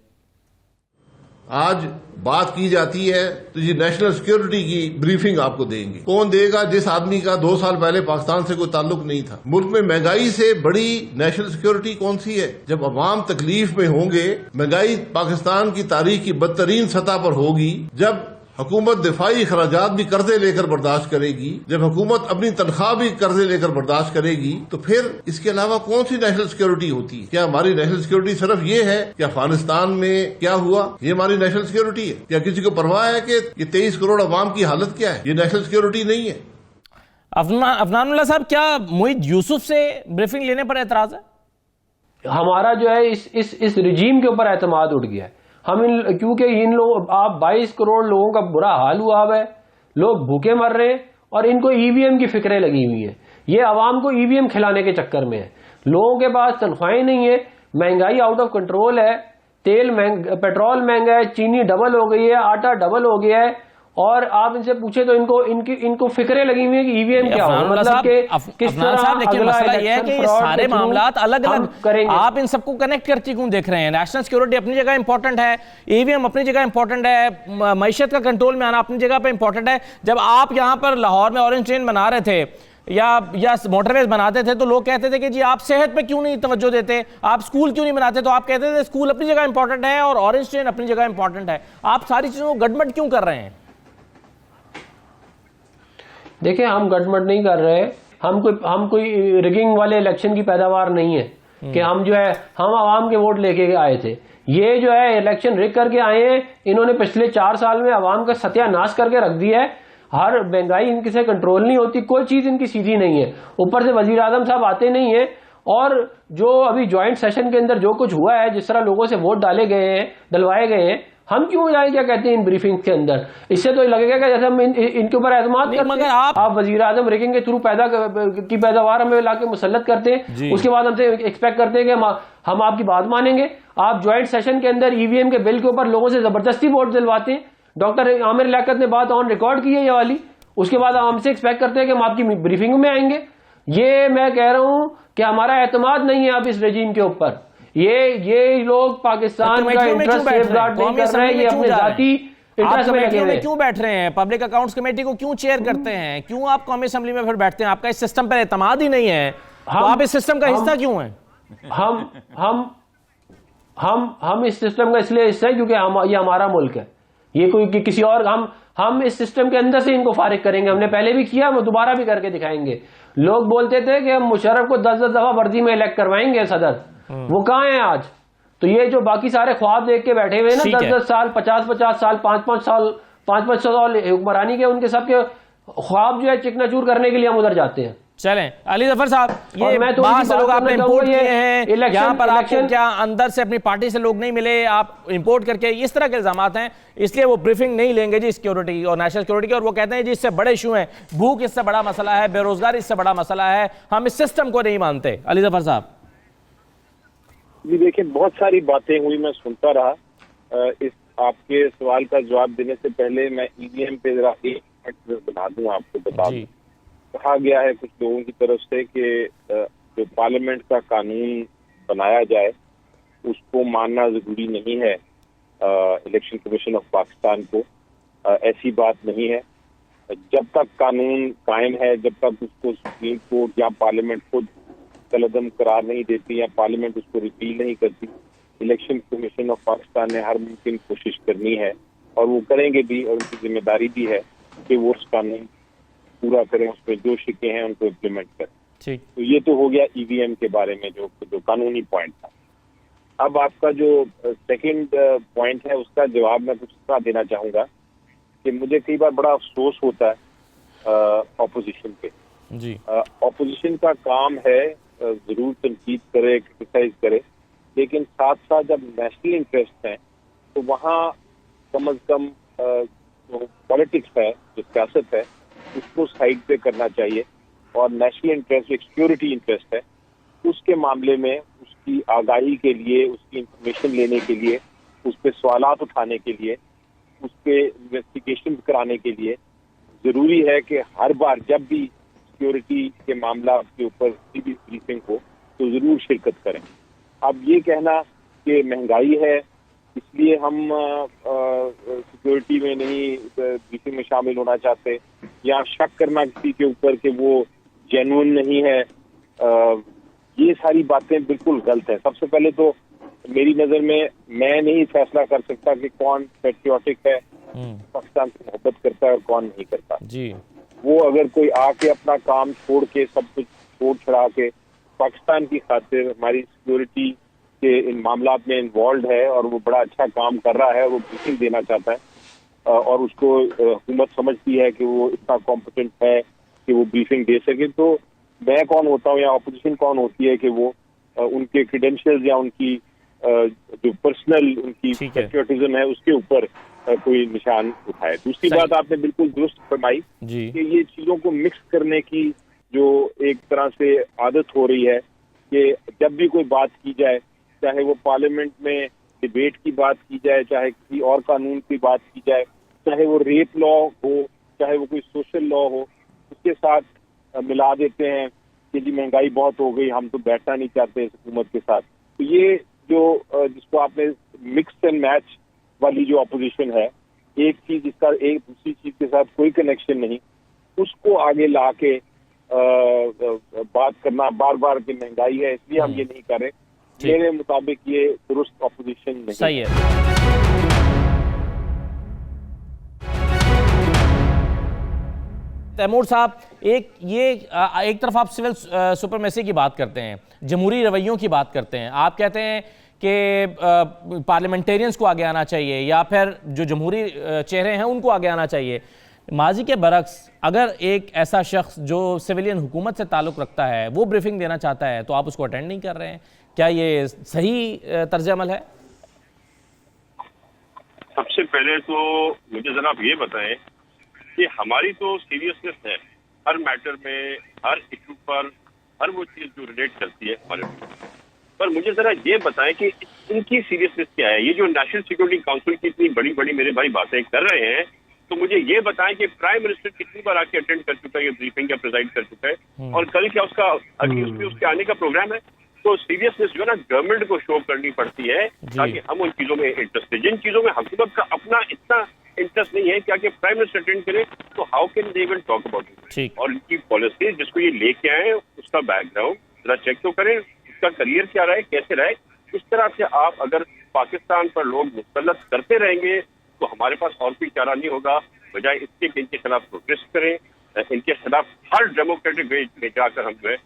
आज बात की जाती है तो ये नेशनल सिक्योरिटी की ब्रीफिंग आपको देंगे। कौन देगा? जिस आदमी का 2 साल पहले पाकिस्तान से कोई ताल्लुक नहीं था। मुल्क में महंगाई से बड़ी नेशनल सिक्योरिटी कौन सी है? जब अवाम तकलीफ में होंगे, महंगाई पाकिस्तान की तारीख की बदतरीन सतह पर होगी, जब हुकूमत दिफाई खराजात भी कर्जे लेकर बर्दाश्त करेगी, जब हुकूमत अपनी तनख्वाह भी कर्जे लेकर बर्दाश्त करेगी, तो फिर इसके अलावा कौन सी नेशनल सिक्योरिटी होती है? क्या हमारी नेशनल सिक्योरिटी सिर्फ ये है कि अफगानिस्तान में क्या हुआ ये हमारी नेशनल सिक्योरिटी है? क्या किसी को परवाह है कि ये 23 करोड़ अवाम की हालत क्या है? ये नेशनल सिक्योरिटी नहीं है। अफनानुल्लाह साहब, क्या मोईद यूसुफ से ब्रीफिंग लेने पर एतराज है? हमारा जो है इस रिजीम के ऊपर एतमाद उठ गया है। क्योंकि इन लोग, आप 22 करोड़ लोगों का बुरा हाल हुआ है, लोग भूखे मर रहे हैं और इनको ईवीएम की फिक्रें लगी हुई हैं। ये आवाम को ईवीएम खिलाने के चक्कर में है। लोगों के पास तनख्वाहें नहीं है, महंगाई आउट ऑफ कंट्रोल है, पेट्रोल महंगा है, चीनी डबल हो गई है, आटा डबल हो गया है, और आप इनसे पूछे तो इनको फिक्रें लगी हुई है कि ईवीएम क्या होगा, मतलब कि किस तरह लेकिन अगला मसला ये है कि ये सारे मामलात अलग अलग करेंगे। आप इन सबको कनेक्ट करके क्यों देख रहे हैं? नेशनल सिक्योरिटी अपनी जगह इंपॉर्टेंट है, ईवीएम अपनी जगह इंपॉर्टेंट है, मईशत का कंट्रोल में आना अपनी जगह पे इंपॉर्टेंट है। जब आप यहाँ पर लाहौर में ऑरेंज ट्रेन बना रहे थे या मोटरवेज बनाते थे तो लोग कहते थे कि जी आप सेहत पे क्यों नहीं तवज्जो देते, आप स्कूल क्यों नहीं बनाते, तो आप कहते थे स्कूल अपनी जगह इंपॉर्टेंट है और ऑरेंज ट्रेन अपनी जगह इंपॉर्टेंट है। आप सारी चीजों को गड़बड़ क्यों कर रहे हैं? देखिए, हम गड़बड़ नहीं कर रहे, हम कोई रिगिंग वाले इलेक्शन की पैदावार नहीं है कि हम जो है हम आवाम के वोट लेके आए थे। ये जो है इलेक्शन रिग करके आए हैं, इन्होंने पिछले 4 साल में आवाम का सत्यानाश करके रख दिया है। हर महंगाई इनकी से कंट्रोल नहीं होती, कोई चीज इनकी सीधी नहीं है, ऊपर से वजीर आजम साहब आते नहीं है। और जो अभी ज्वाइंट सेशन के अंदर जो कुछ हुआ है, जिस तरह लोगों से वोट डलवाए गए हैं, हम क्यों जाए क्या कहते हैं इन ब्रीफिंग के अंदर? इससे तो लगेगा कि जैसे हम इनके ऊपर एतमाद करते हैं। आप वजीर आजम रिगिंग के थ्रू पैदावार हमें लाके मुसल्लत करते हैं, उसके बाद हमसे एक्सपेक्ट करते हैं कि हम आपकी बात मानेंगे। आप ज्वाइंट सेशन के अंदर ईवीएम के बिल के ऊपर लोगों से जबरदस्ती वोट दिलवाते हैं। डॉक्टर आमिर लियाकत ने बात ऑन रिकॉर्ड की है ये वाली, उसके बाद हमसे एक्सपेक्ट करते हैं कि हम आपकी ब्रीफिंग में आएंगे। ये मैं कह रहा हूं कि हमारा एतमाद नहीं है अब इस रेजीम के ऊपर। ये लोग पाकिस्तान का इंटरेस्ट सेफगार्ड नहीं कर रहे हैं, ये अपने जाती इंटरेस्ट में लगे हुए हैं। क्यों बैठ रहे हैं? पब्लिक अकाउंट्स कमेटी को क्यों चेयर करते हैं? क्यों आप कौमी असेंबली में फिर बैठते हैं? आपका इस सिस्टम पर एतमाद ही नहीं है, तो आप इस सिस्टम का हिस्सा क्यों हैं? हम इस सिस्टम का इसलिए हिस्सा है क्योंकि ये हमारा मुल्क है। ये कोई किसी और हम इस सिस्टम के अंदर से इनको फारिग करेंगे। हमने पहले भी किया, हम दोबारा भी करके दिखाएंगे। लोग बोलते थे कि हम मुशर्रफ को 10-10 दफा वर्दी में इलेक्ट करवाएंगे सदर, वो कहाँ है आज? तो ये जो बाकी सारे ख्वाब देख के बैठे हुए हैं ना, 10-10 साल 50-50 साल 5-5 साल हुक्मरानी के, उनके सबके ख्वाब जो है चिकनाचूर करने के लिए हम उधर जाते हैं। चलें अली जफर साहब, ये मैं तो लोग आपने इंपोर्ट किए हैं, यहाँ पर आपको क्या अंदर से अपनी पार्टी से लोग नहीं मिले, आप इंपोर्ट करके इस तरह के इल्जामात हैं, इसलिए वो ब्रीफिंग नहीं लेंगे जी सिक्योरिटी और नेशनल सिक्योरिटी की, और वो कहते हैं जी इससे बड़े इशू हैं, भूख इससे बड़ा मसला है, बेरोजगारी इससे बड़ा मसला है, हम इस सिस्टम को नहीं मानते। अली जफर साहब जी देखिए, बहुत सारी बातें हुई, मैं सुनता रहा। इस आपके सवाल का जवाब देने से पहले मैं ईवीएम पे जरा एक बना दूं, आपको बता दूं। कहा गया है कुछ लोगों की तरफ से कि जो पार्लियामेंट का कानून बनाया जाए उसको मानना जरूरी नहीं है इलेक्शन कमीशन ऑफ पाकिस्तान को। ऐसी बात नहीं है। जब तक कानून कायम है, जब तक उसको सुप्रीम कोर्ट या पार्लियामेंट खुद कलअदम करार नहीं देती या पार्लियामेंट उसको रिपील नहीं करती, इलेक्शन कमीशन ऑफ पाकिस्तान ने हर मुमकिन कोशिश करनी है और वो करेंगे भी, और उनकी जिम्मेदारी भी है कि वो उस कानून पूरा करें, उसमें जो शिकें हैं उनको इम्प्लीमेंट करें। ठीक, तो ये तो हो गया ईवीएम के बारे में जो कानूनी पॉइंट था। अब आपका जो सेकंड पॉइंट है उसका जवाब मैं कुछ इतना देना चाहूंगा कि मुझे कई बार बड़ा अफसोस होता है ऑपोजिशन पे। जी, ऑपोजिशन का काम है जरूर तनकीद करे, क्रिटिसाइज करे, लेकिन साथ साथ जब नेशनल इंटरेस्ट है तो वहाँ कम अज कम जो पॉलिटिक्स है, जो सियासत है, उसको साइड पे करना चाहिए और नेशनल इंटरेस्ट, एक सिक्योरिटी इंटरेस्ट है, उसके मामले में उसकी आगाही के लिए, उसकी इंफॉर्मेशन लेने के लिए, उस पर सवालात उठाने के लिए, उस पर इन्वेस्टिगेशन कराने के लिए जरूरी है कि हर बार जब भी सिक्योरिटी के मामला के ऊपर किसी भी ब्रीफिंग हो तो जरूर शिरकत करें। अब ये कहना कि महंगाई है इसलिए हम सिक्योरिटी में नहीं ब्रीफिंग में शामिल होना चाहते, या शक करना किसी के ऊपर कि वो जेन्युइन नहीं है, ये सारी बातें बिल्कुल गलत है। सबसे पहले तो मेरी नजर में मैं नहीं फैसला कर सकता कि कौन पैट्रियोटिक है, पाकिस्तान से मोहब्बत करता है और कौन नहीं करता जी। वो अगर कोई आके अपना काम छोड़ के, सब कुछ छोड़ छड़ा के पाकिस्तान की खातिर हमारी सिक्योरिटी के इन मामला में इन्वॉल्व है और वो बड़ा अच्छा काम कर रहा है, वो ब्रीफिंग देना चाहता है और उसको हुकूमत समझती है कि वो इतना कॉम्पिटेंट है कि वो ब्रीफिंग दे सके, तो मैं कौन होता हूँ या अपोजिशन कौन होती है कि वो उनके क्रेडेंशियल्स या उनकी जो पर्सनल उनकी पैट्रियोटिज्म है उसके ऊपर कोई निशान उठाए। दूसरी बात आपने बिल्कुल दुरुस्त फरमाई कि ये चीजों को मिक्स करने की जो एक तरह से आदत हो रही है कि जब भी कोई बात की जाए, चाहे वो पार्लियामेंट में डिबेट की बात की जाए, चाहे किसी और कानून की बात की जाए, चाहे वो रेप लॉ हो, चाहे वो कोई सोशल लॉ हो, उसके साथ मिला देते हैं कि जी महंगाई बहुत हो गई, हम तो बैठना नहीं चाहते इस हुकूमत के साथ। तो ये जो जिसको आपने मिक्स एंड मैच वाली जो अपोजिशन है, एक चीज जिसका एक दूसरी चीज के साथ कोई कनेक्शन नहीं, उसको आगे ला के बात करना बार बार की महंगाई है इसलिए हम ये नहीं करें, मेरे मुताबिक ये दुरुस्त अपोजिशन नहीं। सही है। तैमूर साहब, एक तरफ आप सिविल सुपरमेसी की बात करते हैं, जमहूरी रवैयों की बात करते हैं, आप कहते हैं कि पार्लियामेंटेरियंस को आगे आना चाहिए या फिर जो जमहूरी चेहरे हैं उनको आगे आना चाहिए। माजी के बरक्स अगर एक ऐसा शख्स जो सिविलियन हुकूमत से ताल्लुक़ रखता है वो ब्रीफिंग देना चाहता है तो आप उसको अटेंड नहीं कर रहे हैं, क्या ये सही तर्ज अमल है? सबसे पहले तो मुझे जरा आप ये बताएं कि हमारी तो सीरियसनेस है हर मैटर में, हर इशू पर, हर वो चीज जो रिलेट करती है हमारे, पर मुझे जरा ये बताएं कि इनकी सीरियसनेस क्या है। ये जो नेशनल सिक्योरिटी काउंसिल की इतनी बड़ी बड़ी मेरे भाई बातें कर रहे हैं, तो मुझे ये बताएं कि प्राइम मिनिस्टर कितनी बार आके अटेंड कर चुका है ये ब्रीफिंग या प्रेजाइड कर चुका है, और कल क्या उसका अगली उसके आने का प्रोग्राम है। तो सीरियसनेस जो है ना गवर्नमेंट को शो करनी पड़ती है ताकि हम उन चीजों में इंटरेस्ट है जिन चीजों में हुकूमत का अपना इतना इंटरेस्ट नहीं है कि आगे प्राइम मिनिस्टर अटेंड करे तो how can they even talk about it. और इनकी पॉलिसी जिसको ये लेके आए उसका बैकग्राउंड जरा चेक तो करें, उसका करियर क्या रहा है, कैसे रहा है। इस तरह से आप अगर पाकिस्तान पर लोग मुसल्लत करते रहेंगे तो हमारे पास और कोई चारा नहीं होगा बजाय इसके कि इनके खिलाफ प्रोटेस्ट करें, इनके खिलाफ हर डेमोक्रेटिक वे में जाकर हम जो है।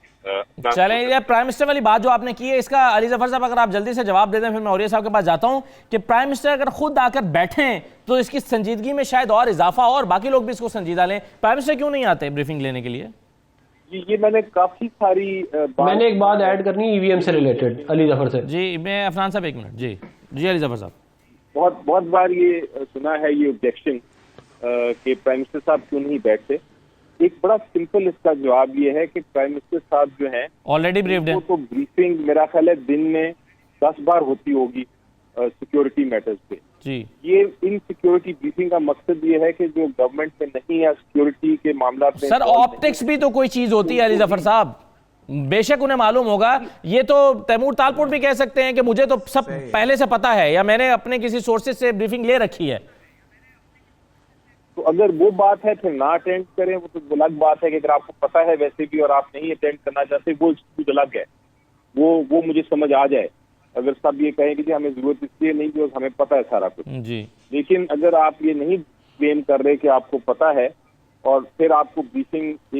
चलें, ये प्राइम मिनिस्टर वाली बात जो आपने की है इसका अली जफर साहब अगर आप जल्दी से जवाब दे दें, फिर मैं औरिया साहब के पास जाता हूं कि प्राइम मिनिस्टर अगर खुद आकर बैठें तो इसकी संजीदगी में शायद और इजाफा और बाकी लोग भी इसको संजीदा लें। प्राइम मिनिस्टर क्यों नहीं आते ब्रीफिंग लेने के लिए? ये मैंने काफी सारी मैंने एक बात ऐड करनी ईवीएम से रिलेटेड अली जफर से। जी मैं अफनान साहब एक मिनट। जी अली जफर साहब, बहुत बार ये सुना है ये ऑब्जेक्शन कि प्राइम मिनिस्टर साहब क्यों नहीं बैठते। एक बड़ा सिंपल इसका जवाब ये है कि प्राइम मिनिस्टर साहब जो हैं ऑलरेडी ब्रीफ्ड है, तो ब्रीफिंग मेरा ख्याल है दिन में 10 बार होती होगी सिक्योरिटी मैटर्स पे। जी ये इन सिक्योरिटी ब्रीफिंग का मकसद ये है कि जो गवर्नमेंट में नहीं है सिक्योरिटी के मामला में। सर ऑप्टिक्स भी तो कोई चीज होती है अली जफर साहब, बेशक उन्हें मालूम होगा। ये तो तैमूर तालपुर भी कह सकते हैं कि मुझे तो सब पहले से पता है या मैंने अपने किसी सोर्सेज से ब्रीफिंग ले रखी है। तो अगर वो बात है फिर ना अटेंड करें, वो तो अलग बात है कि अगर आपको पता है वैसे भी और आप नहीं अटेंड करना चाहते वो चीज अलग है, वो मुझे समझ आ जाए। अगर सब ये कहें कि जी हमें जरूरत इसलिए नहीं जो हमें पता है सारा कुछ जी, लेकिन अगर आप ये नहीं क्लेम कर रहे कि आपको पता है और फिर आपको ब्रीफिंग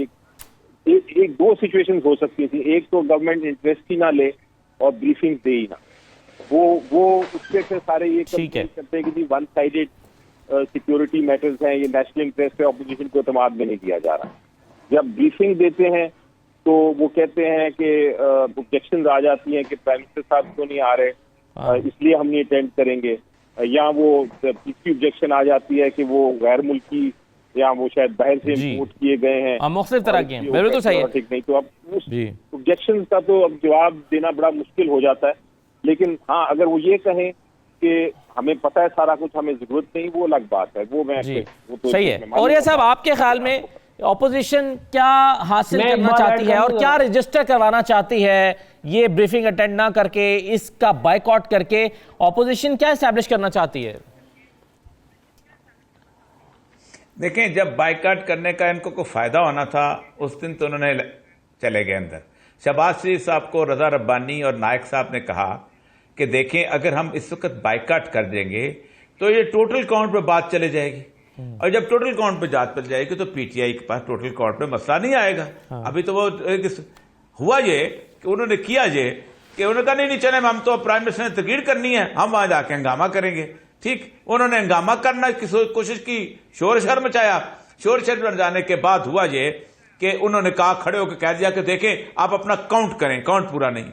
एक दो सिचुएशन हो सकती थी। एक तो गवर्नमेंट इंटरेस्ट ही ना ले और ब्रीफिंग दे ही ना, वो उससे फिर सारे ये करते हैं कि जी वन साइडेड सिक्योरिटी मैटर्स हैं, ये नेशनल इंटरेस्ट है, ऑपोजिशन को एतमाद में नहीं दिया जा रहा। जब ब्रीफिंग देते हैं तो वो कहते हैं कि ऑब्जेक्शन आ जाती हैं कि प्राइम मिनिस्टर साहब क्यों नहीं आ रहे, इसलिए हम नहीं अटेंड करेंगे, या वो तीसरी ऑब्जेक्शन आ जाती है कि वो गैर मुल्की या वो शायद बाहर से इम्पोर्ट किए गए हैं, मुख्तलिफ तरह के हैं। बिल्कुल सही है, ठीक नहीं। तो अब उस ऑब्जेक्शन का तो अब जवाब देना बड़ा मुश्किल हो जाता है। लेकिन हाँ, अगर वो ये कहें कि हमें पता है सारा कुछ, हमें जरूरत नहीं, वो अलग बात है। वो मैं वो तो सही है। और ये साहब आपके ख्याल में ऑपोजिशन क्या हासिल करना चाहती है और क्या रजिस्टर करवाना चाहती है ये ब्रीफिंग अटेंड ना करके, इसका बायकॉट करके ऑपोजिशन क्या एस्टैब्लिश करना चाहती है? देखें, जब बायकॉट करने का इनको कोई फायदा होना था उस दिन तो उन्होंने चले गए अंदर। शहबाज शरीफ साहब को रजा रब्बानी और नायक साहब ने कहा कि देखें अगर हम इस वक्त बायकॉट कर देंगे तो ये टोटल काउंट पे बात चले जाएगी, और जब टोटल काउंट पे बात चल जाएगी तो पीटीआई के पास टोटल काउंट पे मसला नहीं आएगा। अभी तो वो हुआ ये कि उन्होंने किया ये कि उन्होंने कहा नहीं चले, हम तो प्राइम मिनिस्टर ने तकरीर करनी है, हम वहां जाके हंगामा करेंगे। ठीक, उन्होंने हंगामा करना की कोशिश की, शोर शर मचाया। शोर शर मचाने के बाद हुआ ये कि उन्होंने कहा, खड़े होकर कह दिया कि देखें आप अपना काउंट करें, काउंट पूरा नहीं।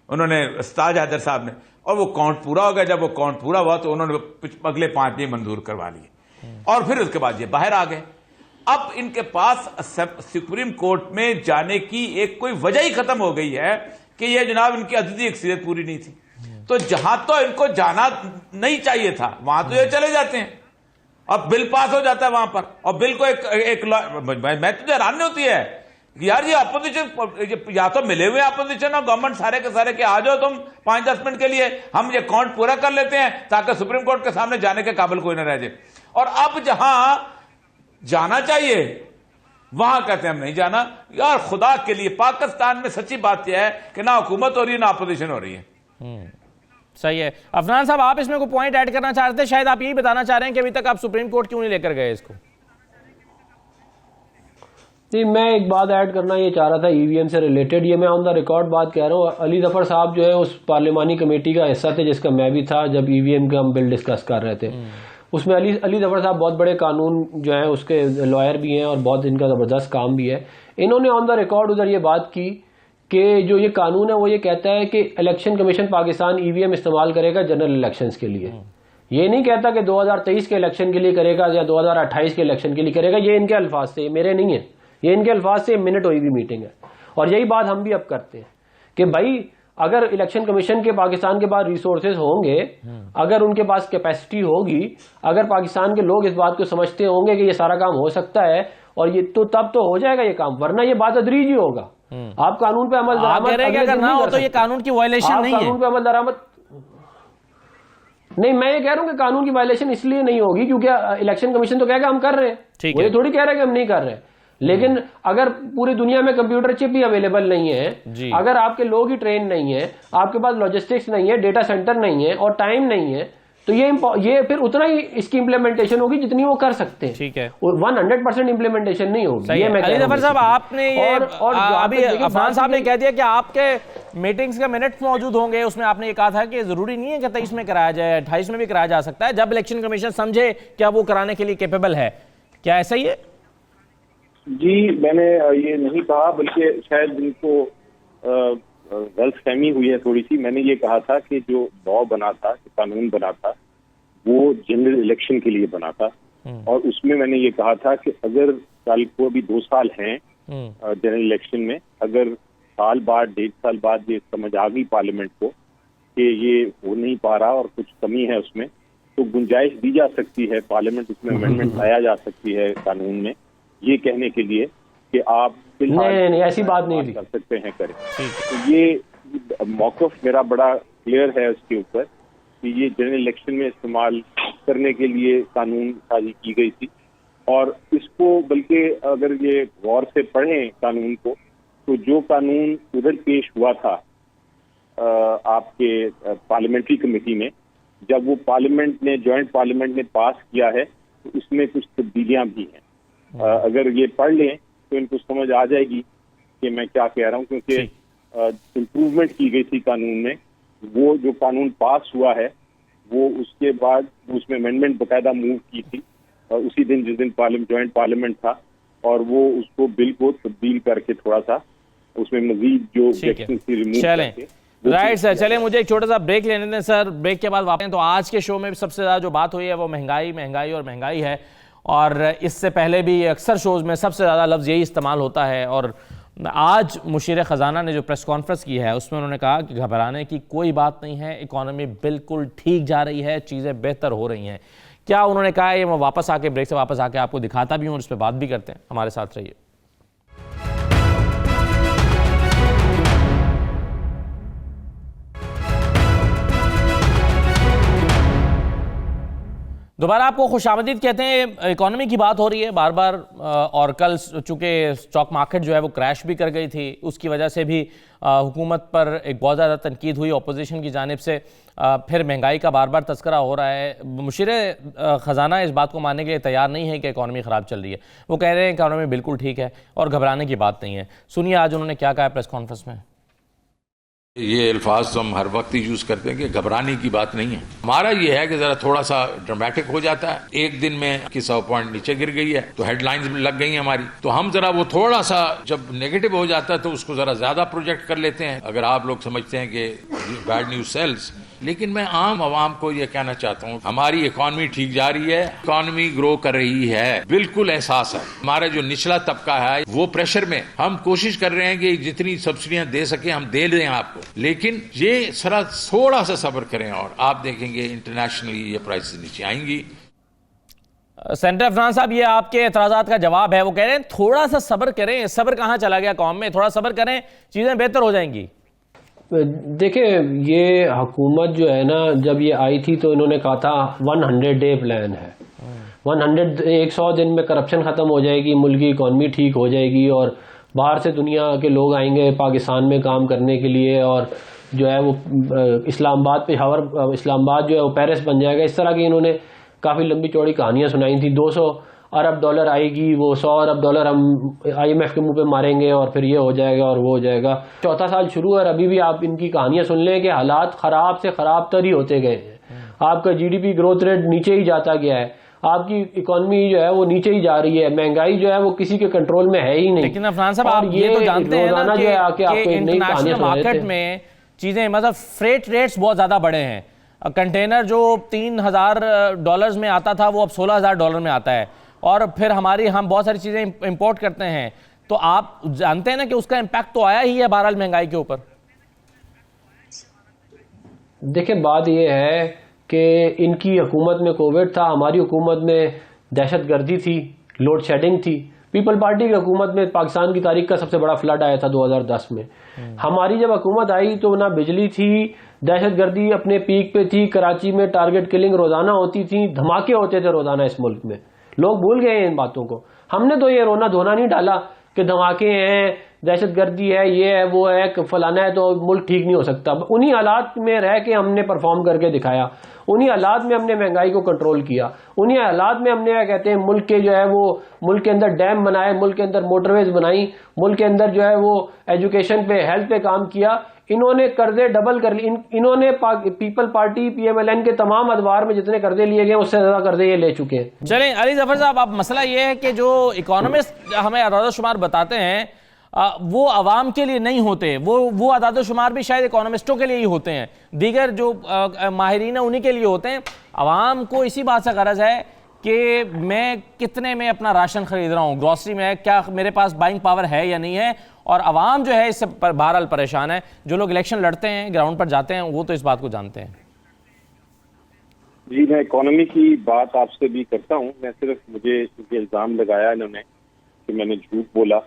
उन्होंने उस्ताद हैदर साहब ने, और वो काउंट पूरा हो गया। जब वो काउंट पूरा हुआ तो उन्होंने अगले 5 दिन मंजूर करवा लिए और फिर उसके बाद ये बाहर आ गए। अब इनके पास सुप्रीम कोर्ट में जाने की एक कोई वजह ही खत्म हो गई है कि ये जनाब इनकी अददी अक्सरियत पूरी नहीं थी। तो जहां तो इनको जाना नहीं चाहिए था वहां तो ये चले जाते हैं और बिल पास हो जाता है वहां पर, और बिल को मैं तो हैरान नहीं होती है कि यार ये अपोजिशन, या तो मिले हुए अपोजिशन और गवर्नमेंट सारे के सारे के आ जाओ तुम 5-10 मिनट के लिए, हम ये काउंट पूरा कर लेते हैं ताकि सुप्रीम कोर्ट के सामने जाने के काबिल कोई ना रह जाए। और अब जहां जाना चाहिए वहां कहते हैं हम नहीं जाना। यार खुदा के लिए, पाकिस्तान में सच्ची बात यह है कि ना हुकूमत हो रही है ना अपोजिशन हो रही है। सही है। अफनान साहब, आप इसमें कोई पॉइंट ऐड करना चाहते हैं? शायद आप यही बताना चाह रहे हैं कि अभी तक आप सुप्रीम कोर्ट क्यों नहीं लेकर गए इसको? नहीं, मैं एक बात ऐड करना ये चाह रहा था ईवीएम से रिलेटेड। ये मैं ऑन द रिकॉर्ड बात कह रहा हूँ। अली जफर साहब जो है उस पार्लिमानी कमेटी का हिस्सा थे जिसका मैं भी था जब ईवीएम का हम बिल डिस्कस कर रहे थे। उसमें अली जफर साहब बहुत बड़े कानून जो है उसके लॉयर भी हैं और बहुत इनका ज़बरदस्त काम भी है। इन्होंने ऑन द रिकॉर्ड उधर ये बात की कि जो ये कानून है वो ये कहता है कि इलेक्शन कमीशन पाकिस्तान ईवीएम इस्तेमाल करेगा जनरल इलेक्शंस के लिए। ये नहीं कहता कि 2023 के इलेक्शन के लिए करेगा या 2028 के इलेक्शन के लिए करेगा। ये इनके अल्फाज से, मेरे नहीं है, ये इनके अल्फाज से मिनट हुई हुई मीटिंग है। और यही बात हम भी अब करते हैं कि भाई अगर इलेक्शन कमीशन के पाकिस्तान के पास रिसोर्सेज होंगे, अगर उनके पास कैपेसिटी होगी, अगर पाकिस्तान के लोग इस बात को समझते होंगे कि ये सारा काम हो सकता है और ये तो तब तो हो जाएगा ये काम, वरना ये बात अदरीज ही होगा। आप कानून पे अमल अगर ना हो तो ये कानून की वायलेशन नहीं है। कानून पे अमल दरामद नहीं, मैं ये कह रहा हूं कि कानून की वायलेशन इसलिए नहीं होगी क्योंकि इलेक्शन कमीशन तो कहेगा हम कर रहे हैं, वो ये थोड़ी कह रहा है कि हम नहीं कर रहे। लेकिन अगर पूरी दुनिया में कंप्यूटर चिप ही अवेलेबल नहीं है, अगर आपके लोग ही ट्रेन नहीं है, आपके पास लॉजिस्टिक्स नहीं है, डेटा सेंटर नहीं है और टाइम नहीं है, तो ये फिर उतना ही इसकी इंप्लीमेंटेशन होगी जितनी वो कर सकते हैं। ठीक है, 100% इंप्लीमेंटेशन नहीं होगी। ये मैं अली जफर साहब, आपने ये अभी अफनान साहब ने कह दिया कि आपके मीटिंग्स के मिनट्स मौजूद होंगे, उसमें आपने ये कहा था कि जरूरी नहीं है कि 23 में कराया जाए, 28 में भी कराया जा सकता है जब इलेक्शन कमीशन समझे क्या वो कराने के लिए कैपेबल है। क्या ऐसा ही है? जी, मैंने ये नहीं कहा, बल्कि शायद इनको गलतफहमी हुई है थोड़ी सी। मैंने ये कहा था कि जो लॉ बना था, कानून बना था, वो जनरल इलेक्शन के लिए बना था और उसमें मैंने ये कहा था कि अगर कल को अभी 2 साल हैं जनरल इलेक्शन में, अगर साल बाद 1.5 साल बाद ये समझ आ गई पार्लियामेंट को कि ये हो नहीं पा रहा और कुछ कमी है उसमें, तो गुंजाइश दी जा सकती है, पार्लियामेंट उसमें अमेंडमेंट लाया जा सकती है कानून में, ये कहने के लिए कि आप नहीं ऐसी बात नहीं कर सकते हैं, करें। तो ये मौक़िफ़ मेरा बड़ा क्लियर है उसके ऊपर कि ये जनरल इलेक्शन में इस्तेमाल करने के लिए कानून साजी की गई थी। और इसको बल्कि अगर ये गौर से पढ़ें कानून को, तो जो कानून उधर पेश हुआ था आपके पार्लियामेंट्री कमेटी में, जब वो पार्लियामेंट ने, जॉइंट पार्लियामेंट ने पास किया है, तो उसमें कुछ तब्दीलियां भी हैं। अगर ये पढ़ लें तो इनको समझ आ जाएगी कि मैं क्या कह रहा हूँ, क्योंकि इम्प्रूवमेंट की गई थी कानून में। वो जो कानून पास हुआ है वो उसके बाद उसमें अमेंडमेंट बाकायदा मूव की थी उसी दिन जिस दिन जॉइंट पार्लियामेंट था, और वो उसको बिल को तब्दील करके थोड़ा सा उसमें मजीद जो ऑब्जेक्शंस थी रिमूव करके। राइट सर, चले मुझे एक छोटा सा ब्रेक लेने दें सर, ब्रेक के बाद वापस। तो आज के शो में सबसे ज़्यादा जो बात हुई है वो महंगाई और महंगाई है, और इससे पहले भी अक्सर शोज़ में सबसे ज़्यादा लफ्ज़ यही इस्तेमाल होता है। और आज मुशीर ख़जाना ने जो प्रेस कॉन्फ्रेंस की है उसमें उन्होंने कहा कि घबराने की कोई बात नहीं है, इकॉनमी बिल्कुल ठीक जा रही है, चीज़ें बेहतर हो रही हैं। क्या उन्होंने कहा है ये मैं वापस आके, ब्रेक से वापस आके आपको दिखाता भी हूँ और इस पर बात भी करते हैं। हमारे साथ रहिए। दोबारा आपको खुशामदीद कहते हैं। इकोनॉमी की बात हो रही है बार बार, और कल चूंकि स्टॉक मार्केट जो है वो क्रैश भी कर गई थी, उसकी वजह से भी हुकूमत पर एक बहुत ज़्यादा तनकीद हुई अपोजिशन की जानिब से। फिर महंगाई का बार बार तस्करा हो रहा है। मुशीर ख़जाना इस बात को मानने के लिए तैयार नहीं है कि इकोनॉमी ख़राब चल रही है। वो कह रहे हैं इकोनॉमी बिल्कुल ठीक है और घबराने की बात नहीं है। सुनिए आज उन्होंने क्या कहा प्रेस कॉन्फ्रेंस में। ये अल्फाज तो हम हर वक्त ही यूज करते हैं कि घबराने की बात नहीं है। हमारा ये है कि जरा थोड़ा सा ड्रामेटिक हो जाता है, एक दिन में 100 पॉइंट नीचे गिर गई है तो हेडलाइंस भी लग गई हमारी, तो हम जरा वो थोड़ा सा जब नेगेटिव हो जाता है तो उसको जरा ज्यादा प्रोजेक्ट कर लेते हैं। अगर आप लोग समझते हैं कि बैड न्यूज सेल्स, लेकिन मैं आम आवाम को यह कहना चाहता हूँ, हमारी इकॉनमी ठीक जा रही है, इकॉनमी ग्रो कर रही है, बिल्कुल एहसास है। हमारा जो निचला तबका है वो प्रेशर में, हम कोशिश कर रहे हैं कि जितनी सब्सिडियां दे सके हम दे दें आपको, लेकिन ये सरा थोड़ा सा सब्र करें और आप देखेंगे इंटरनेशनली ये प्राइसेस नीचे आएंगी। सेनेटर अफनान साहब, ये आपके एतराजात का जवाब है। वो कह रहे हैं थोड़ा सा सब्र करें। सब्र कहाँ चला गया कौम में? थोड़ा सब्र करें, चीजें बेहतर हो जाएंगी। देखिए, ये हुकूमत जो है ना, जब ये आई थी तो इन्होंने कहा था 100 डे प्लान है। 100 दिन में करप्शन खत्म हो जाएगी, मुल्क की इकॉनमी ठीक हो जाएगी और बाहर से दुनिया के लोग आएंगे पाकिस्तान में काम करने के लिए, और जो है वो इस्लामाबाद जो है वो पेरिस बन जाएगा। इस तरह की इन्होंने काफ़ी लंबी चौड़ी कहानियां सुनाई थी। 200 अरब डॉलर आएगी, वो 100 अरब डॉलर हम IMF के मुंह पे मारेंगे और फिर ये हो जाएगा और वो हो जाएगा। चौथा साल शुरू है और अभी भी आप इनकी कहानियां सुन लें कि हालात खराब से खराब तर ही होते गए हैं। आपका GDP ग्रोथ रेट नीचे ही जाता गया है, आपकी इकोनॉमी जो है वो नीचे ही जा रही है, महंगाई जो है वो किसी के कंट्रोल में है ही नहीं। लेकिन अफनान साहब, आप ये तो जानते हैं ना कि इंटरनेशनल मार्केट में चीजें, मतलब फ्रेट रेट्स बहुत ज्यादा बढ़े हैं। कंटेनर जो $3000 में आता था वो अब $16000 में आता है, और फिर हम बहुत सारी चीजें इंपोर्ट करते हैं। तो आप जानते हैं ना कि उसका इम्पैक्ट तो आया ही है बहरहाल महंगाई के ऊपर। देखिए, बात यह है कि इनकी हुकूमत में कोविड था, हमारी हुकूमत में दहशतगर्दी थी, लोड शेडिंग थी। पीपल पार्टी की हुकूमत में पाकिस्तान की तारीख का सबसे बड़ा फ्लड आया था 2010 में। हमारी जब हुकूमत आई तो ना बिजली थी, दहशतगर्दी अपने पीक पे थी, कराची में टारगेट किलिंग रोजाना होती थी, धमाके होते थे रोजाना इस मुल्क में। लोग भूल गए हैं इन बातों को। हमने तो ये रोना धोना नहीं डाला कि धमाके हैं, दहशतगर्दी है, ये है, वो है, फलाना है, तो मुल्क ठीक नहीं हो सकता। उन्हीं हालात में रह के हमने परफॉर्म करके दिखाया, उन्हीं हालात में हमने महंगाई को कंट्रोल किया, उन्हीं हालात में हमने क्या कहते हैं मुल्क के जो है वो मुल्क के अंदर डैम बनाए, मुल्क के अंदर मोटरवेज बनाई, मुल्क के अंदर जो है वो एजुकेशन पे, हेल्थ पे काम किया। इन्होंने कर्जे डबल कर लिए। इन्होंने पीपल पार्टी PMLN के तमाम अदवार में जितने कर्जे लिए गए उससे ज्यादा कर्जे ये ले चुके हैं। चलें अली जफर साहब, अब मसला ये है कि जो इकोनॉमिस्ट हमें अदाद शुमार बताते हैं वो आवाम के लिए नहीं होते। वो अदाद शुमार भी शायद इकोनॉमिस्टों के लिए ही होते हैं, दीगर जो माहिरीन है उन्हीं के लिए होते हैं। आवाम को इसी बात से गरज है कि मैं कितने में अपना राशन खरीद रहा हूँ, ग्रॉसरी में, क्या मेरे पास बाइंग पावर है या नहीं है। और आवाम जो है इससे बहरहाल परेशान है। जो लोग इलेक्शन लड़ते हैं, ग्राउंड पर जाते हैं, वो तो इस बात को जानते हैं। जी, मैं इकोनॉमी की बात आपसे भी करता हूँ। मैं सिर्फ मुझे इल्ज़ाम लगाया इन्होंने कि मैंने झूठ बोला,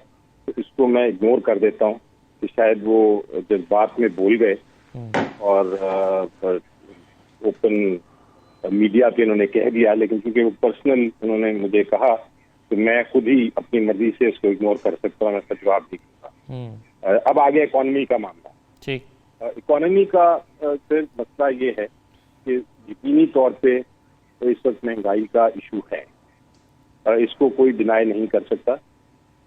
तो इसको मैं इग्नोर कर देता हूँ कि शायद वो जज्बात में बोल गए और ओपन मीडिया पे इन्होंने कह दिया, लेकिन क्योंकि वो पर्सनल उन्होंने मुझे कहा तो मैं खुद ही अपनी मर्जी से इसको इग्नोर कर सकता हूँ, मैं इसका जवाब नहीं दूंगा। अब आगे इकोनॉमी का मामला। ठीक, इकोनॉमी का सिर्फ मसला ये है कि यकीनी तौर पे तो इस वक्त महंगाई का इशू है, इसको कोई डिनाई नहीं कर सकता,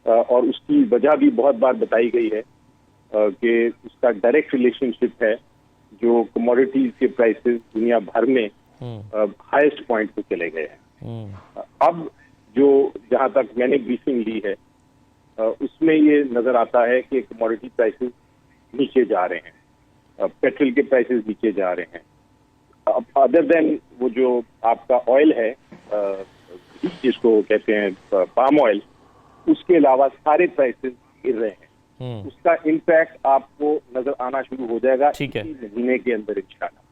और उसकी वजह भी बहुत बार बताई गई है कि उसका डायरेक्ट रिलेशनशिप है जो कमोडिटीज के प्राइसेस दुनिया भर में हाईएस्ट पॉइंट पे चले गए हैं। अब जो जहां तक मैंने ब्रीफिंग ली है उसमें ये नजर आता है कि कमोडिटी प्राइसेस नीचे जा रहे हैं, पेट्रोल के प्राइसेस नीचे जा रहे हैं। अब अदर देन वो जो आपका ऑयल है जिसको कहते हैं पाम ऑयल, उसके अलावा सारे प्राइसेस गिर रहे हैं। उसका इम्पैक्ट आपको नजर आना शुरू हो जाएगा महीने के अंदर इंशाल्लाह।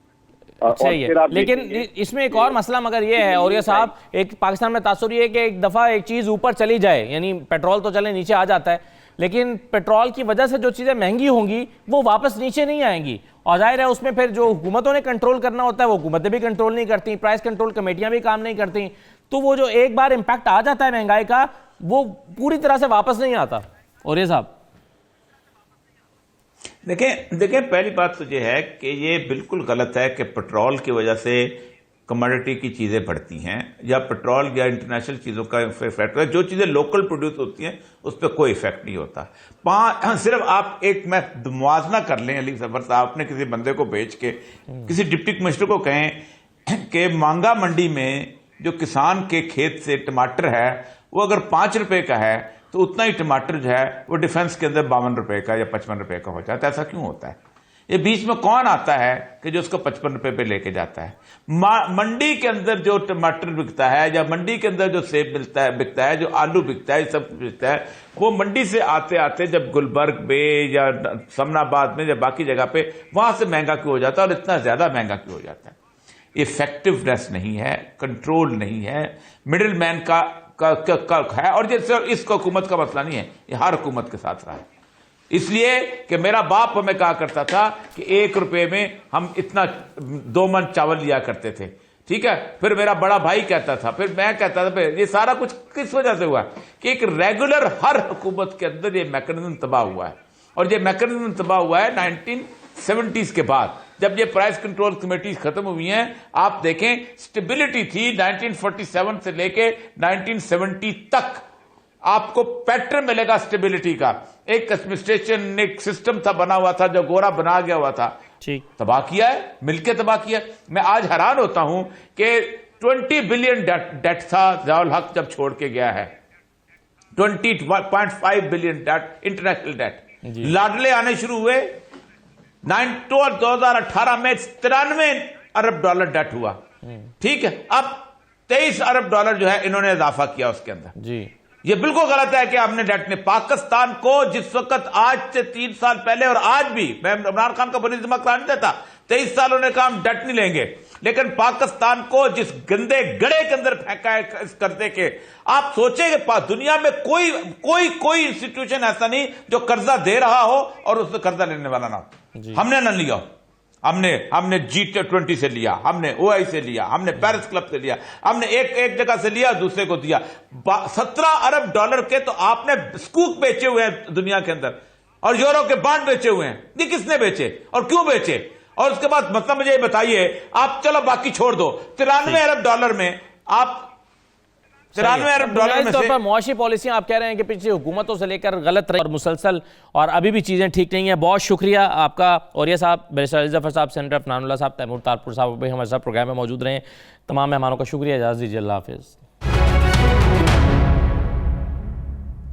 सही है, लेकिन इसमें एक और मसला मगर ये है, और ये साहब, एक पाकिस्तान में तासुर ये है कि एक दफ़ा एक चीज़ ऊपर चली जाए, यानी पेट्रोल तो चले नीचे आ जाता है, लेकिन पेट्रोल की वजह से जो चीज़ें महंगी होंगी वो वापस नीचे नहीं आएंगी। और जाहिर है उसमें फिर जो हुकूमतों ने कंट्रोल करना होता है वो हुकूमतें भी कंट्रोल नहीं करती, प्राइस कंट्रोल कमेटियाँ भी काम नहीं करती, तो वो जो एक बार इम्पैक्ट आ जाता है महंगाई का वो पूरी तरह से वापस नहीं आता। और ये साहब देखिए पहली बात तो ये है कि ये बिल्कुल गलत है कि पेट्रोल की वजह से कमोडिटी की चीज़ें बढ़ती हैं या पेट्रोल या इंटरनेशनल चीज़ों का इफेक्ट है। जो चीज़ें लोकल प्रोड्यूस होती हैं उस पर कोई इफेक्ट नहीं होता। सिर्फ आप एक मैं मुआवजा कर लें अली जफर साहब, अपने किसी बंदे को भेज के किसी डिप्टी कमिश्नर को कहें कि मांगा मंडी में जो किसान के खेत से टमाटर है वो अगर 5 रुपए का है तो उतना ही टमाटर जो है वो डिफेंस के अंदर 52 रुपए का या 55 रुपए का हो जाता है। ऐसा क्यों होता है? ये बीच में कौन आता है कि जो उसको 55 रुपए पे लेके जाता है? मंडी के अंदर जो टमाटर बिकता है या मंडी के अंदर जो सेब बिकता है, जो आलू बिकता है, सब बिकता है, वो मंडी से आते आते जब गुलबर्ग में या समनाबाद में या बाकी जगह पे, वहां से महंगा क्यों हो जाता है और इतना ज्यादा महंगा क्यों हो जाता है? इफेक्टिवनेस नहीं है, कंट्रोल नहीं है, मिडिल मैन का है। और जैसे इस हुकूमत का मसला नहीं है, ये हर हुकूमत के साथ रहा है। इसलिए कि मेरा बाप हमें कहा करता था कि 1 रुपए में हम इतना 2 मन चावल लिया करते थे, ठीक है। फिर मेरा बड़ा भाई कहता था, फिर मैं कहता था। फिर ये सारा कुछ किस वजह से हुआ कि एक रेगुलर हर हुकूमत के अंदर ये मैकेनिज्म तबाह हुआ है। और ये मैकेनिज्म तबाह हुआ है 1970s के बाद, जब ये प्राइस कंट्रोल कमेटी खत्म हुई हैं। आप देखें, स्टेबिलिटी थी 1947 से लेके 1970 तक। आपको पैटर्न मिलेगा स्टेबिलिटी का। एक एडमिनिस्ट्रेशन, एक सिस्टम था बना हुआ था, जो गोरा बना गया हुआ था, ठीक तबाह किया है, मिलके तबाह किया। मैं आज हैरान होता हूं कि 20 बिलियन डेट था ज़ियाउल हक जब छोड़ के गया है, 20.5 बिलियन डेट, इंटरनेशनल डेट। लाडले आने शुरू हुए 2018 में 93 अरब डॉलर डेट हुआ, ठीक है। अब 23 अरब डॉलर जो है इन्होंने इजाफा किया उसके अंदर जी। ये बिल्कुल गलत है कि आपने डेट ने पाकिस्तान को जिस वक्त आज से 3 साल पहले, और आज भी मैं इमरान खान का बड़ी दिमाग नहीं देता, 23 सालों ने कहा हम डेट नहीं लेंगे, लेकिन पाकिस्तान को जिस गंदे गड़े के अंदर फेंका है इस कर्जे के, आप सोचेंगे दुनिया में कोई इंस्टीट्यूशन ऐसा नहीं जो कर्जा दे रहा हो और उससे कर्जा लेने वाला ना हो। हमने न लिया, हमने G20 से लिया, हमने OI से लिया, हमने पेरिस क्लब से लिया, हमने एक जगह से लिया, दूसरे को दिया। 17 अरब डॉलर के तो आपने स्कूक बेचे हुए हैं दुनिया के अंदर, और यूरो के बांड बेचे हुए हैं। ये किसने बेचे और क्यों बेचे? और उसके बाद मतलब मुझे ये बताइए, आप चलो बाकी छोड़ दो, 93 अरब डॉलर में आप 93 अरब डॉलर में से मुआशी पॉलिसियां आप कह रहे हैं कि पिछली हुकूमतों से लेकर गलत रही और मुसलसल, और अभी भी चीजें ठीक नहीं है। बहुत शुक्रिया आपका औरिया साहब, बैरिस्टर अली जफर साहब, सेनेटर अफनानुल्लाह साहब, तैमूर तारपुर साहब भी हमारे साथ प्रोग्राम में मौजूद रहे। तमाम मेहमानों का शुक्रिया, इजाज़त दीजिए, अल्लाह हाफिज़।